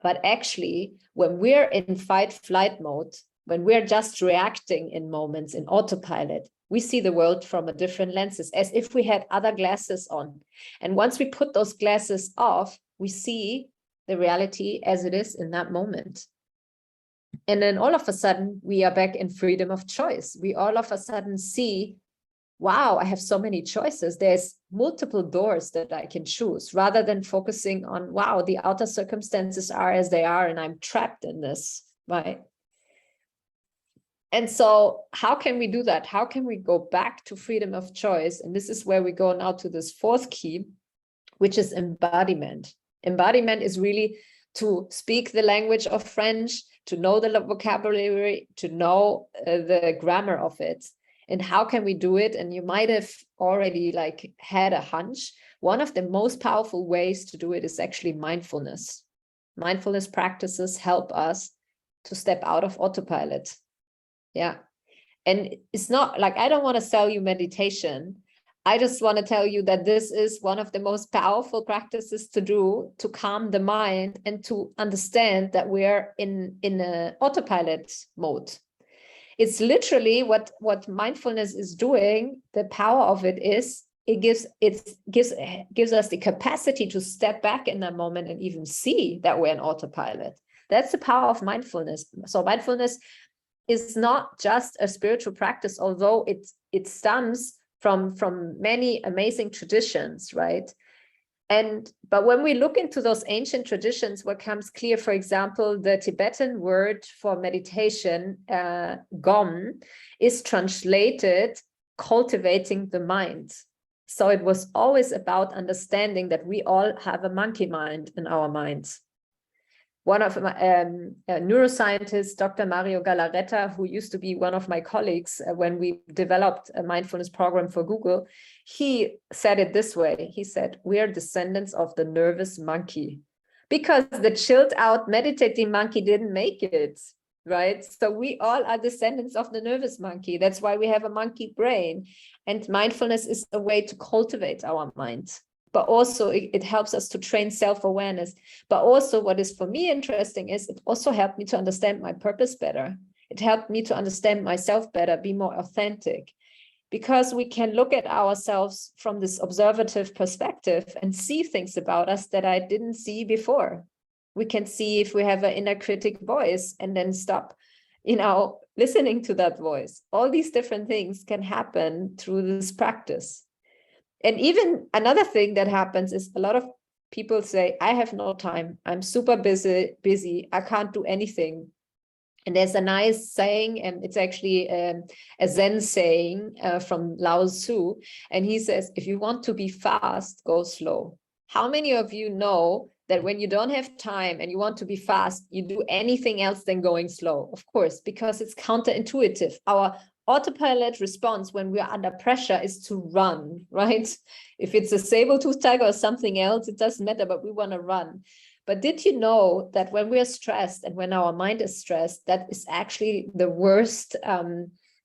but actually when we're in fight flight mode, when we're just reacting in moments in autopilot, we see the world from a different lenses, as if we had other glasses on. And once we put those glasses off, we see the reality as it is in that moment. And then all of a sudden, we are back in freedom of choice. We all of a sudden see, wow, I have so many choices. There's multiple doors that I can choose, rather than focusing on, wow, the outer circumstances are as they are, and I'm trapped in this, right? And so how can we do that? How can we go back to freedom of choice? And this is where we go now to this fourth key, which is embodiment. Embodiment is really to speak the language of French, to know the vocabulary, to know the grammar of it. And how can we do it? And you might have already had a hunch. One of the most powerful ways to do it is actually mindfulness. Mindfulness practices help us to step out of autopilot. Yeah. And it's not like, I don't want to sell you meditation. I just want to tell you that this is one of the most powerful practices to do to calm the mind and to understand that we're in an autopilot mode. It's literally what mindfulness is doing. The power of it is it gives us the capacity to step back in that moment and even see that we're in autopilot. That's the power of mindfulness. So mindfulness is not just a spiritual practice, although it stems from many amazing traditions, right? But when we look into those ancient traditions, what comes clear, for example, the Tibetan word for meditation, gom, is translated cultivating the mind. So it was always about understanding that we all have a monkey mind in our minds. One of my neuroscientist, Dr. Mario Galarreta, who used to be one of my colleagues when we developed a mindfulness program for Google, he said it this way. He said, we are descendants of the nervous monkey, because the chilled out meditating monkey didn't make it, right? So we all are descendants of the nervous monkey. That's why we have a monkey brain. And mindfulness is a way to cultivate our mind. But also it helps us to train self-awareness. But also what is for me interesting is it also helped me to understand my purpose better. It helped me to understand myself better, be more authentic, because we can look at ourselves from this observative perspective and see things about us that I didn't see before. We can see if we have an inner critic voice and then stop, listening to that voice. All these different things can happen through this practice. And even another thing that happens is a lot of people say, I have no time. I'm super busy. I can't do anything. And there's a nice saying, and it's actually a Zen saying from Lao Tzu. And he says, if you want to be fast, go slow. How many of you know that when you don't have time and you want to be fast, you do anything else than going slow? Of course, because it's counterintuitive. Our autopilot response when we are under pressure is to run, right? If it's a saber-tooth tiger or something else, it doesn't matter, but we want to run. But did you know that when we are stressed and when our mind is stressed, that is actually the worst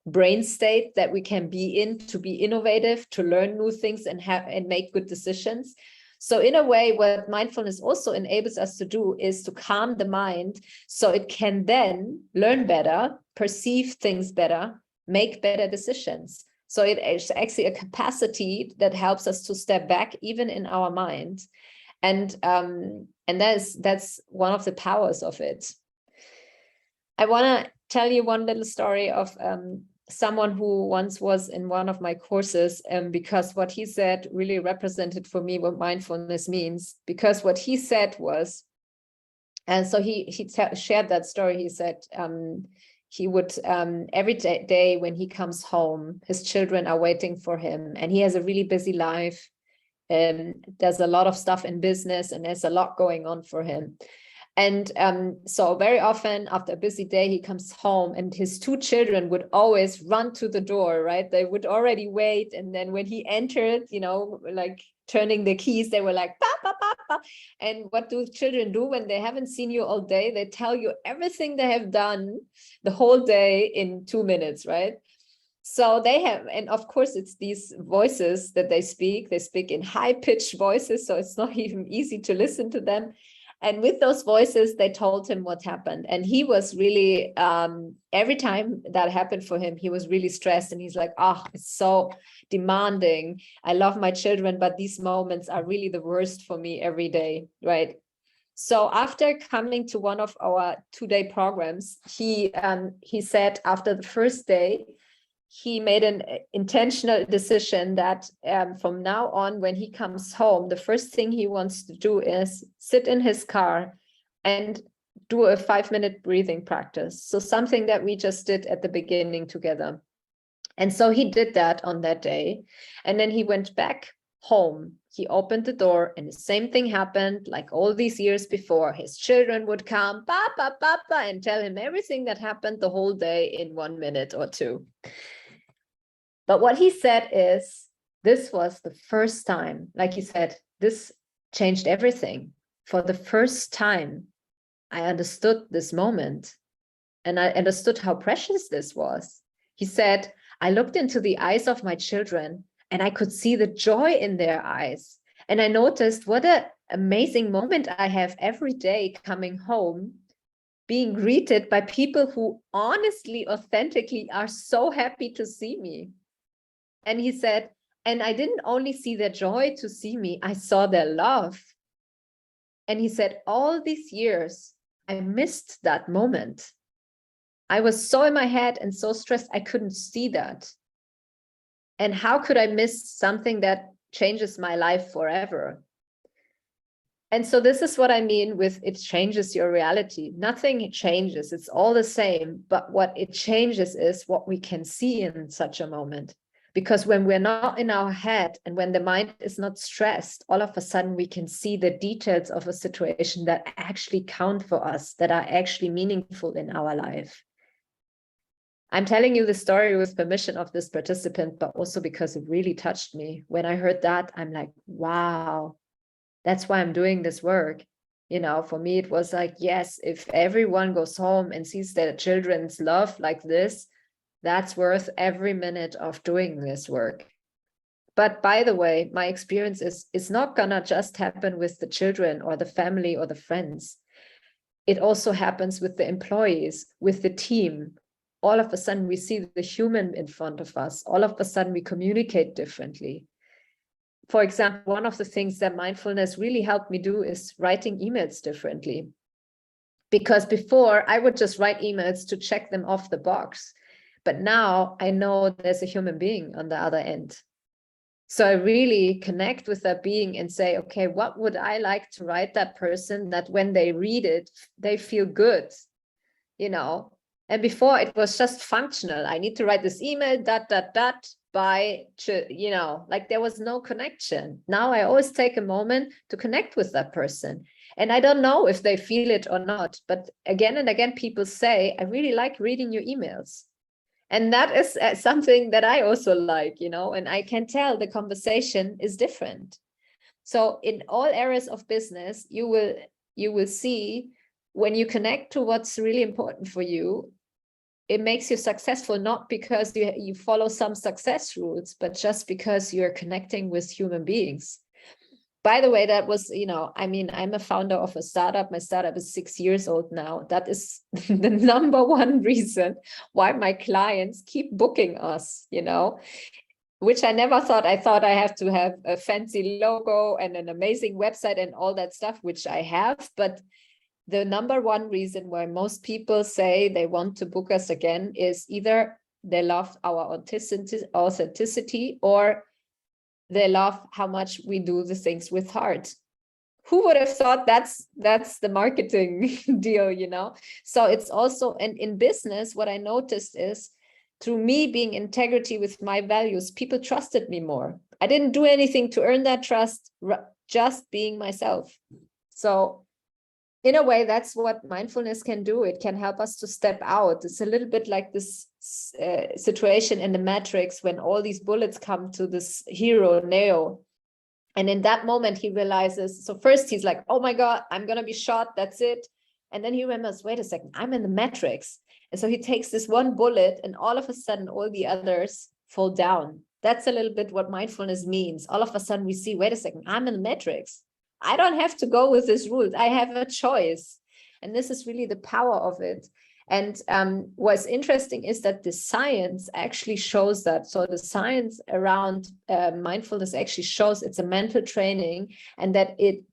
brain state that we can be in to be innovative, to learn new things and make good decisions? So in a way, what mindfulness also enables us to do is to calm the mind so it can then learn better, perceive things better, make better decisions. So it is actually a capacity that helps us to step back even in our mind. And that's one of the powers of it. I want to tell you one little story of someone who once was in one of my courses, because what he said really represented for me what mindfulness means. Because what he said was, and so he shared that story. He said he would every day when he comes home, his children are waiting for him, and he has a really busy life. There's a lot of stuff in business and there's a lot going on for him. And so very often after a busy day, he comes home and his two children would always run to the door, right? They would already wait. And then when he entered, like turning the keys, they were like, pop, pop, pop, Papa. And what do children do when they haven't seen you all day? They tell you everything they have done the whole day in 2 minutes, right? So they have, and of course, it's these voices that they speak. They speak in high-pitched voices, so it's not even easy to listen to them. And with those voices, they told him what happened. And he was really, every time that happened for him, he was really stressed. And he's like, oh, it's so demanding. I love my children, but these moments are really the worst for me every day, right? So after coming to one of our 2-day programs, he said after the first day, he made an intentional decision that from now on, when he comes home, the first thing he wants to do is sit in his car and do a 5-minute breathing practice. So something that we just did at the beginning together. And so he did that on that day. And then he went back home. He opened the door and the same thing happened like all these years before. His children would come, Papa, Papa, and tell him everything that happened the whole day in 1 minute or 2. But what he said is, this was the first time, like he said, this changed everything. For the first time, I understood this moment and I understood how precious this was. He said, I looked into the eyes of my children and I could see the joy in their eyes. And I noticed what an amazing moment I have every day coming home, being greeted by people who honestly, authentically are so happy to see me. And he said, and I didn't only see their joy to see me, I saw their love. And he said, all these years, I missed that moment. I was so in my head and so stressed, I couldn't see that. And how could I miss something that changes my life forever? And so this is what I mean with it changes your reality. Nothing changes, it's all the same. But what it changes is what we can see in such a moment. Because when we're not in our head and when the mind is not stressed, all of a sudden we can see the details of a situation that actually count for us, that are actually meaningful in our life. I'm telling you the story with permission of this participant, but also because it really touched me. When I heard that, I'm like, wow, that's why I'm doing this work. You know, for me, it was like, yes, if everyone goes home and sees their children's love like this, that's worth every minute of doing this work. But by the way, my experience is it's not gonna just happen with the children or the family or the friends. It also happens with the employees, with the team. All of a sudden we see the human in front of us. All of a sudden we communicate differently. For example, one of the things that mindfulness really helped me do is writing emails differently. Because before I would just write emails to check them off the box. But now I know there's a human being on the other end. So I really connect with that being and say, okay, what would I like to write that person that when they read it, they feel good, you know? And before it was just functional. I need to write this email, by, you know, like there was no connection. Now I always take a moment to connect with that person. And I don't know if they feel it or not, but again and again, people say, I really like reading your emails. And that is something that I also like, you know, and I can tell the conversation is different. So in all areas of business, you will see when you connect to what's really important for you, it makes you successful, not because you follow some success rules, but just because you're connecting with human beings. By the way, that was, you know, I mean, I'm a founder of a startup. My startup is 6 years old now. That is the number one reason why my clients keep booking us, you know, which I never thought. I thought I have to have a fancy logo and an amazing website and all that stuff, which I have. But the number one reason why most people say they want to book us again is either they love our authenticity or they love how much we do the things with heart. Who would have thought that's the marketing deal, you know? So it's also, and in business, what I noticed is through me being integrity with my values, people trusted me more. I didn't do anything to earn that trust, just being myself. So in a way, that's what mindfulness can do. It can help us to step out. It's a little bit like this situation in the Matrix when all these bullets come to this hero, Neo. And in that moment, he realizes, so first he's like, oh my God, I'm going to be shot. That's it. And then he remembers, wait a second, I'm in the matrix. And so he takes this one bullet and all of a sudden, all the others fall down. That's a little bit what mindfulness means. All of a sudden we see, wait a second, I'm in the matrix. I don't have to go with this rule. I have a choice. And this is really the power of it. And what's interesting is that the science actually shows that. So the science around mindfulness actually shows it's a mental training, and that it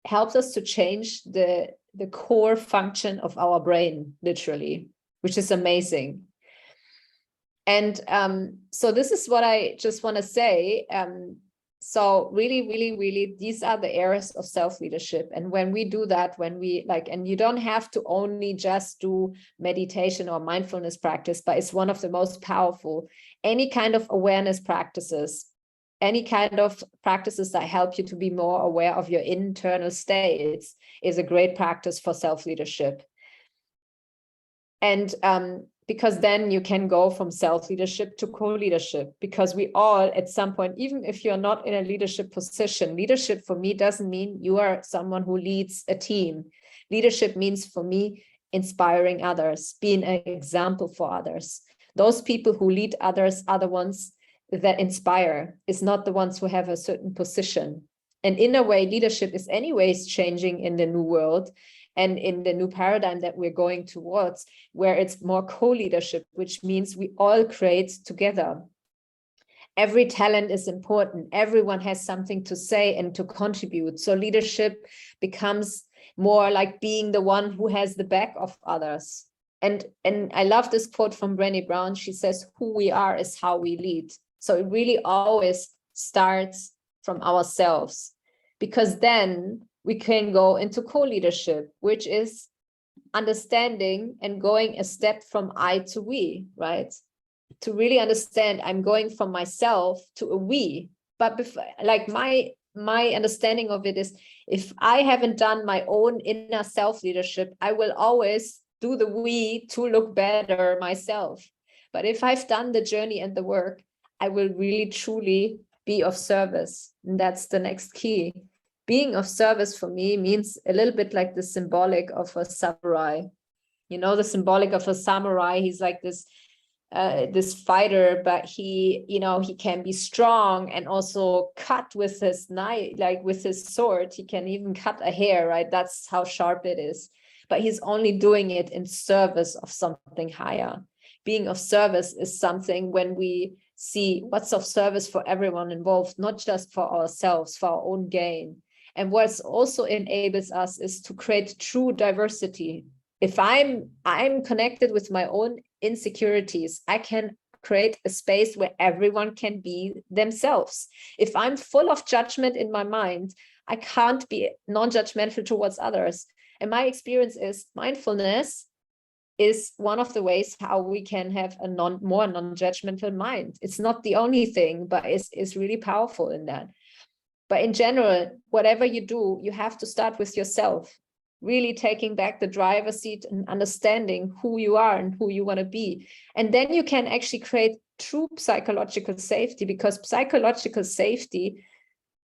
helps us to change the core function of our brain, literally, which is amazing. And so this is what I just want to say. So really, really, really, these are the areas of self-leadership. And when we do that, when we like, and you don't have to only just do meditation or mindfulness practice, but it's one of the most powerful. Any kind of awareness practices, any kind of practices that help you to be more aware of your internal states is a great practice for self-leadership. And because then you can go from self-leadership to co-leadership, because we all at some point, even if you're not in a leadership position, leadership for me doesn't mean you are someone who leads a team. Leadership means for me inspiring others, being an example for others. Those people who lead others are the ones that inspire, is not the ones who have a certain position. And in a way, leadership is anyways changing in the new world and in the new paradigm that we're going towards, where it's more co-leadership, which means we all create together. Every talent is important. Everyone has something to say and to contribute. So leadership becomes more like being the one who has the back of others. And I love this quote from Brené Brown. She says, who we are is how we lead. So it really always starts from ourselves, because then we can go into co-leadership, which is understanding and going a step from I to we, right? To really understand, I'm going from myself to a we. But before, like my understanding of it is, if I haven't done my own inner self-leadership, I will always do the we to look better myself. But if I've done the journey and the work, I will really truly be of service. And that's the next key. Being of service for me means a little bit like the symbolic of a samurai. You know, the symbolic of a samurai, he's like this fighter, but he, you know, he can be strong and also cut with his knife, like with his sword. He can even cut a hair, right? That's how sharp it is. But he's only doing it in service of something higher. Being of service is something when we see what's of service for everyone involved, not just for ourselves, for our own gain. And what's also enables us is to create true diversity. If I'm connected with my own insecurities, I can create a space where everyone can be themselves. If I'm full of judgment in my mind, I can't be non-judgmental towards others. And my experience is mindfulness is one of the ways how we can have a more non-judgmental mind. It's not the only thing, but it's really powerful in that. But in general, whatever you do, you have to start with yourself, really taking back the driver's seat and understanding who you are and who you want to be. And then you can actually create true psychological safety, because psychological safety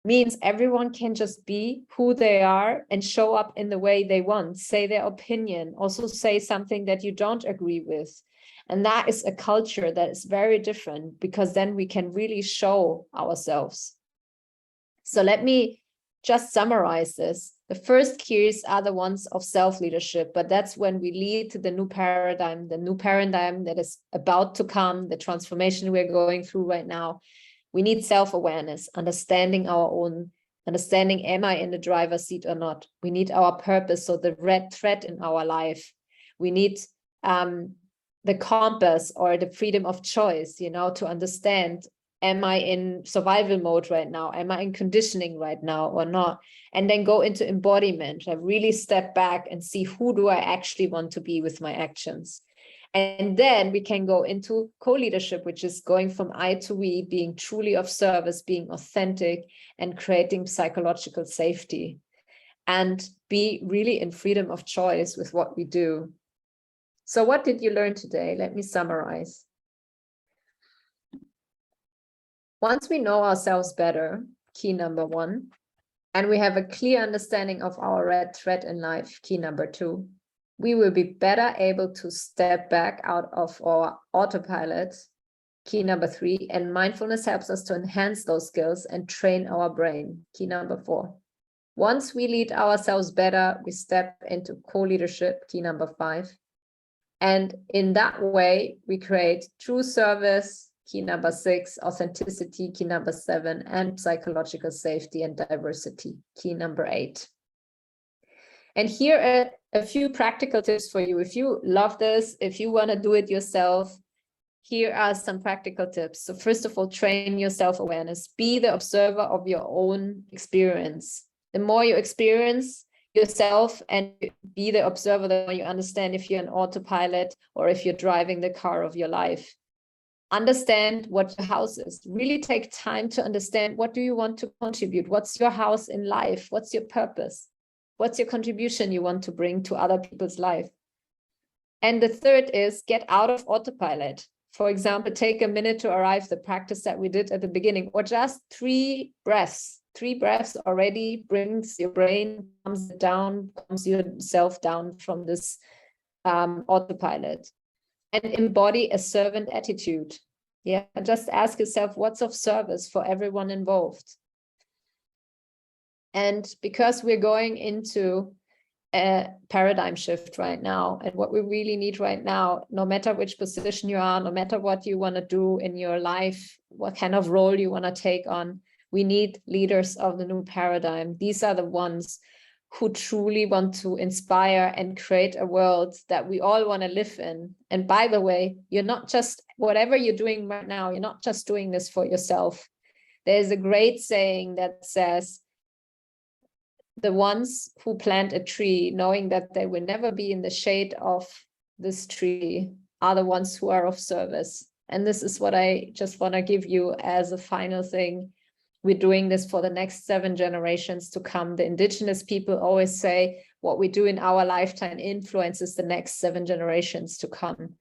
means everyone can just be who they are and show up in the way they want, say their opinion, also say something that you don't agree with. And that is a culture that is very different, because then we can really show ourselves. So let me just summarize this. The first keys are the ones of self-leadership, but that's when we lead to the new paradigm that is about to come, the transformation we're going through right now. We need self-awareness, understanding our own, understanding, am I in the driver's seat or not? We need our purpose, so the red thread in our life. We need the compass or the freedom of choice, you know, to understand, am I in survival mode right now? Am I in conditioning right now or not? And then go into embodiment. I really step back and see, who do I actually want to be with my actions? And then we can go into co-leadership, which is going from I to we, being truly of service, being authentic, and creating psychological safety, and be really in freedom of choice with what we do. So what did you learn today? Let me summarize. Once we know ourselves better, key number 1. And we have a clear understanding of our red thread in life, key number 2. We will be better able to step back out of our autopilot, key number 3. And mindfulness helps us to enhance those skills and train our brain, key number 4. Once we lead ourselves better, we step into co-leadership, key number 5. And in that way, we create true service, key number 6, authenticity, key number 7, and psychological safety and diversity, key number 8. And here are a few practical tips for you. If you love this, if you want to do it yourself, here are some practical tips. So first of all, train your self-awareness. Be the observer of your own experience. The more you experience yourself and be the observer, the more you understand if you're an autopilot or if you're driving the car of your life. Understand what your house is. Really take time to understand, what do you want to contribute? What's your house in life? What's your purpose? What's your contribution you want to bring to other people's life? And the third is get out of autopilot. For example, take a minute to arrive, the practice that we did at the beginning, or just 3 breaths. 3 breaths already brings your brain, calms yourself down from this autopilot. And embody a servant attitude. Yeah, just ask yourself, what's of service for everyone involved? And because we're going into a paradigm shift right now, and what we really need right now, no matter which position you are, no matter what you want to do in your life, what kind of role you want to take on, we need leaders of the new paradigm. These are the ones who truly want to inspire and create a world that we all want to live in. And by the way, you're not just, whatever you're doing right now, you're not just doing this for yourself. There's a great saying that says, the ones who plant a tree, knowing that they will never be in the shade of this tree, are the ones who are of service. And this is what I just want to give you as a final thing. We're doing this for the next 7 generations to come. The indigenous people always say, what we do in our lifetime influences the next 7 generations to come.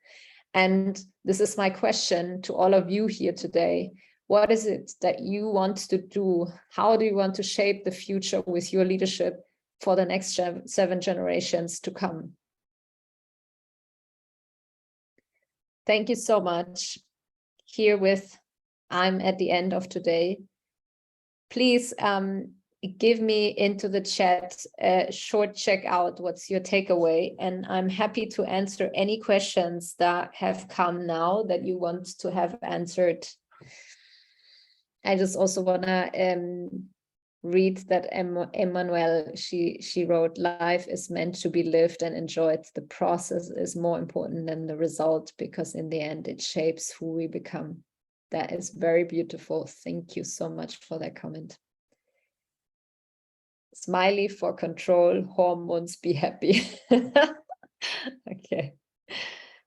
And this is my question to all of you here today. What is it that you want to do? How do you want to shape the future with your leadership for the next 7 generations to come? Thank you so much. Herewith, I'm at the end of today. Please give me into the chat a short checkout. What's your takeaway? And I'm happy to answer any questions that have come now that you want to have answered. I just also want to read that Emmanuel, she wrote, life is meant to be lived and enjoyed. The process is more important than the result, because in the end it shapes who we become. That is very beautiful. Thank you so much for that comment. Smiley for control, hormones, be happy. Okay.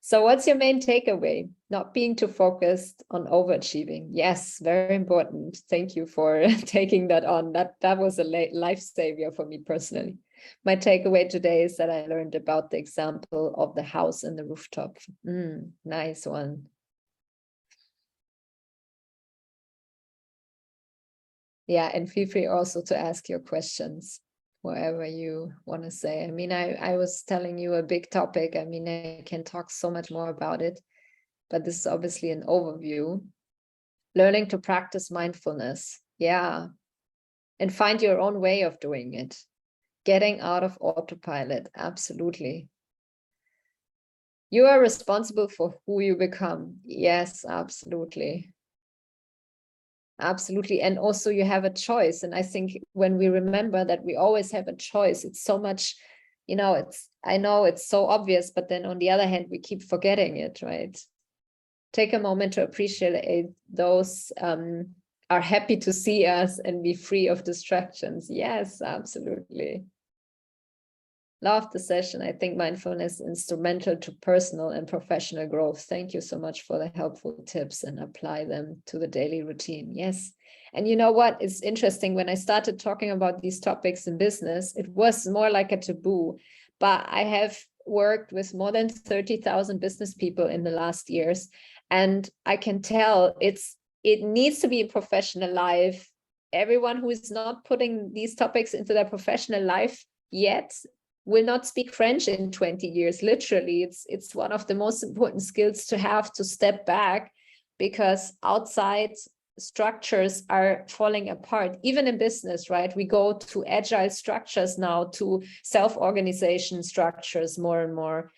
So what's your main takeaway? Not being too focused on overachieving. Yes, very important. Thank you for taking that on. That was a life savior for me personally. My takeaway today is that I learned about the example of the house and the rooftop. Nice one. Yeah, and feel free also to ask your questions, whatever you want to say. I mean, I was telling you a big topic. I mean, I can talk so much more about it, but this is obviously an overview. Learning to practice mindfulness. Yeah. And find your own way of doing it. Getting out of autopilot. Absolutely. You are responsible for who you become. Yes, absolutely. Absolutely. And also you have a choice. And I think when we remember that we always have a choice, it's so much, you know, I know it's so obvious, but then on the other hand, we keep forgetting it, right? Take a moment to appreciate those are happy to see us and be free of distractions. Yes, absolutely. Love the session. I think mindfulness is instrumental to personal and professional growth. Thank you so much for the helpful tips, and apply them to the daily routine. Yes. And you know what? It's interesting. When I started talking about these topics in business, it was more like a taboo. But I have worked with more than 30,000 business people in the last years. And I can tell it needs to be in professional life. everyone who is not putting these topics into their professional life yet will not speak French in 20 years. Literally, it's one of the most important skills to have, to step back, because outside structures are falling apart, even in business, right? We go to agile structures now, to self-organization structures more and more.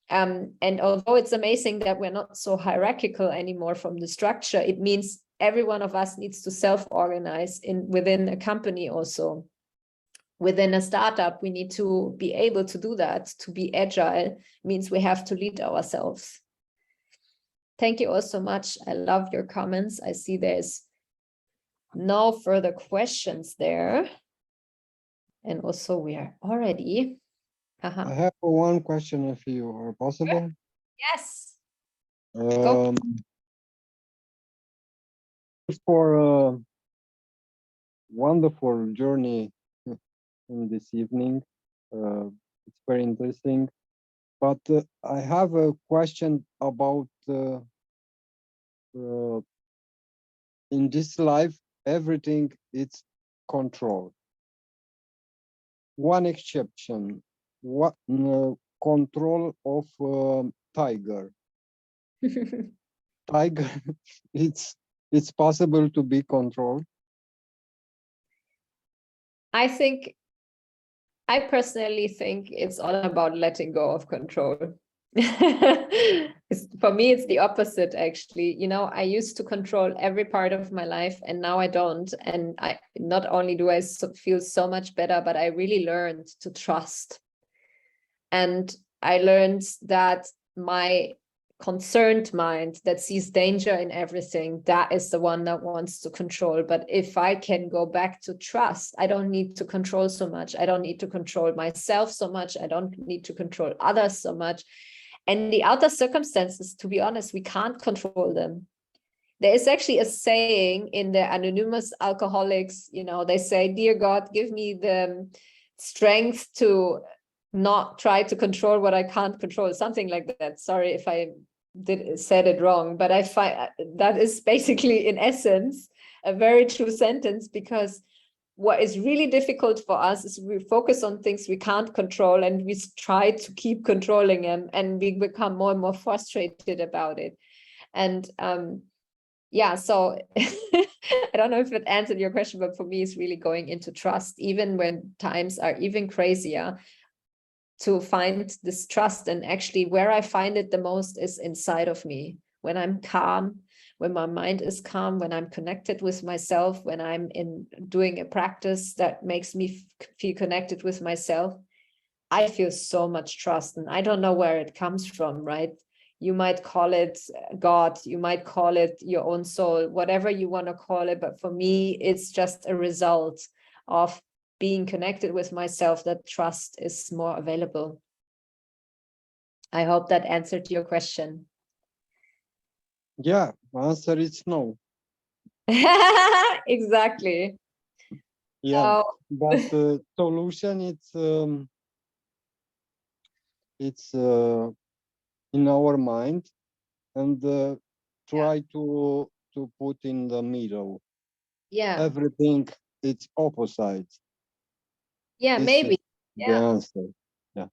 And although it's amazing that we're not so hierarchical anymore from the structure, it means every one of us needs to self-organize within a company also. Within a startup, we need to be able to do that. To be agile means we have to lead ourselves. Thank you all so much. I love your comments. I see there's no further questions there. And also we are already. I have one question, if you are possible. Yes. For a wonderful journey in this evening. It's very interesting. But I have a question about in this life, everything it's controlled. One exception, what control of tiger. Tiger, it's possible to be controlled. I personally think it's all about letting go of control. For me, it's the opposite, actually. You know, I used to control every part of my life, and now I don't. And I not only do I feel so much better, but I really learned to trust. And I learned that my concerned mind that sees danger in everything, that is the one that wants to control. But if I can go back to trust, I don't need to control so much. I don't need to control myself so much. I don't need to control others so much. And the outer circumstances, to be honest, we can't control them. There is actually a saying in the Anonymous Alcoholics, you know, they say, "Dear God, give me the strength to not try to control what I can't control," something like that. Sorry if I said it wrong, but I find that is basically, in essence, a very true sentence, because what is really difficult for us is we focus on things we can't control, and we try to keep controlling them, and we become more and more frustrated about it. And yeah, so I don't know if it answered your question, but for me, it's really going into trust, even when times are even crazier, to find this trust. And actually where I find it the most is inside of me. When I'm calm, when my mind is calm, when I'm connected with myself, when I'm doing a practice that makes me feel connected with myself, I feel so much trust. And I don't know where it comes from, right? You might call it God, you might call it your own soul, whatever you want to call it. But for me, it's just a result of being connected with myself, that trust is more available. I hope that answered your question. Yeah, answer is no. Exactly. Yeah, but the solution, it's in our mind, and try to put in the middle. Yeah. Everything it's opposite. Yeah, This maybe. is the answer. Yeah.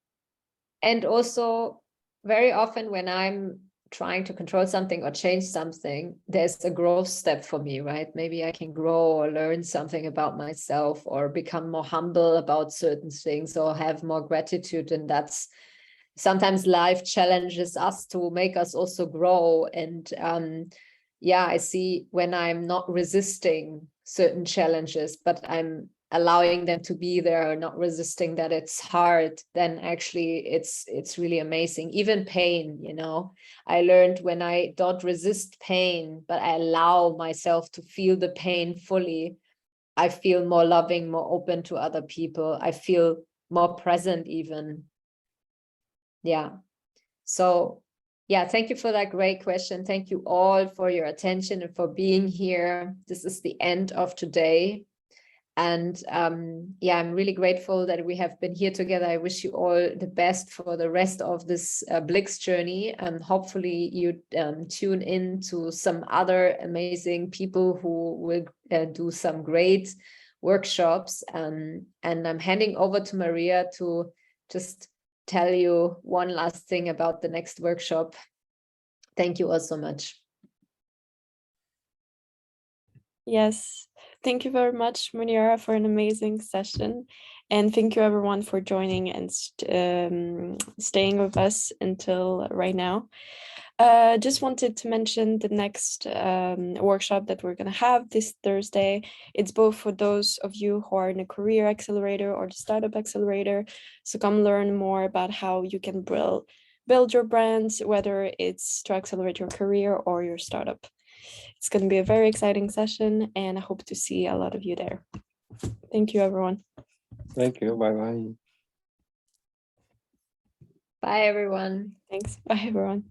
And also, very often when I'm trying to control something or change something, there's a growth step for me, right? Maybe I can grow or learn something about myself, or become more humble about certain things, or have more gratitude. And that's sometimes life challenges us to make us also grow. And yeah, I see when I'm not resisting certain challenges, but I'm allowing them to be there, not resisting that it's hard, then actually it's really amazing. Even pain, you know, I learned when I don't resist pain, but I allow myself to feel the pain fully, I feel more loving, more open to other people. I feel more present even. Yeah. So yeah, thank you for that great question. Thank you all for your attention and for being here. This is the end of today. And yeah, I'm really grateful that we have been here together. I wish you all the best for the rest of this Blix journey. And hopefully you tune in to some other amazing people who will do some great workshops. And I'm handing over to Maria to just tell you one last thing about the next workshop. Thank you all so much. Yes, thank you very much, Mounira, for an amazing session. And thank you everyone for joining and staying with us until right now. Just wanted to mention the next workshop that we're going to have this Thursday. It's both for those of you who are in a career accelerator or the startup accelerator. So come learn more about how you can build your brand, whether it's to accelerate your career or your startup. It's going to be a very exciting session, and I hope to see a lot of you there. Thank you, everyone. Thank you. Bye-bye. Bye, everyone. Thanks. Bye, everyone.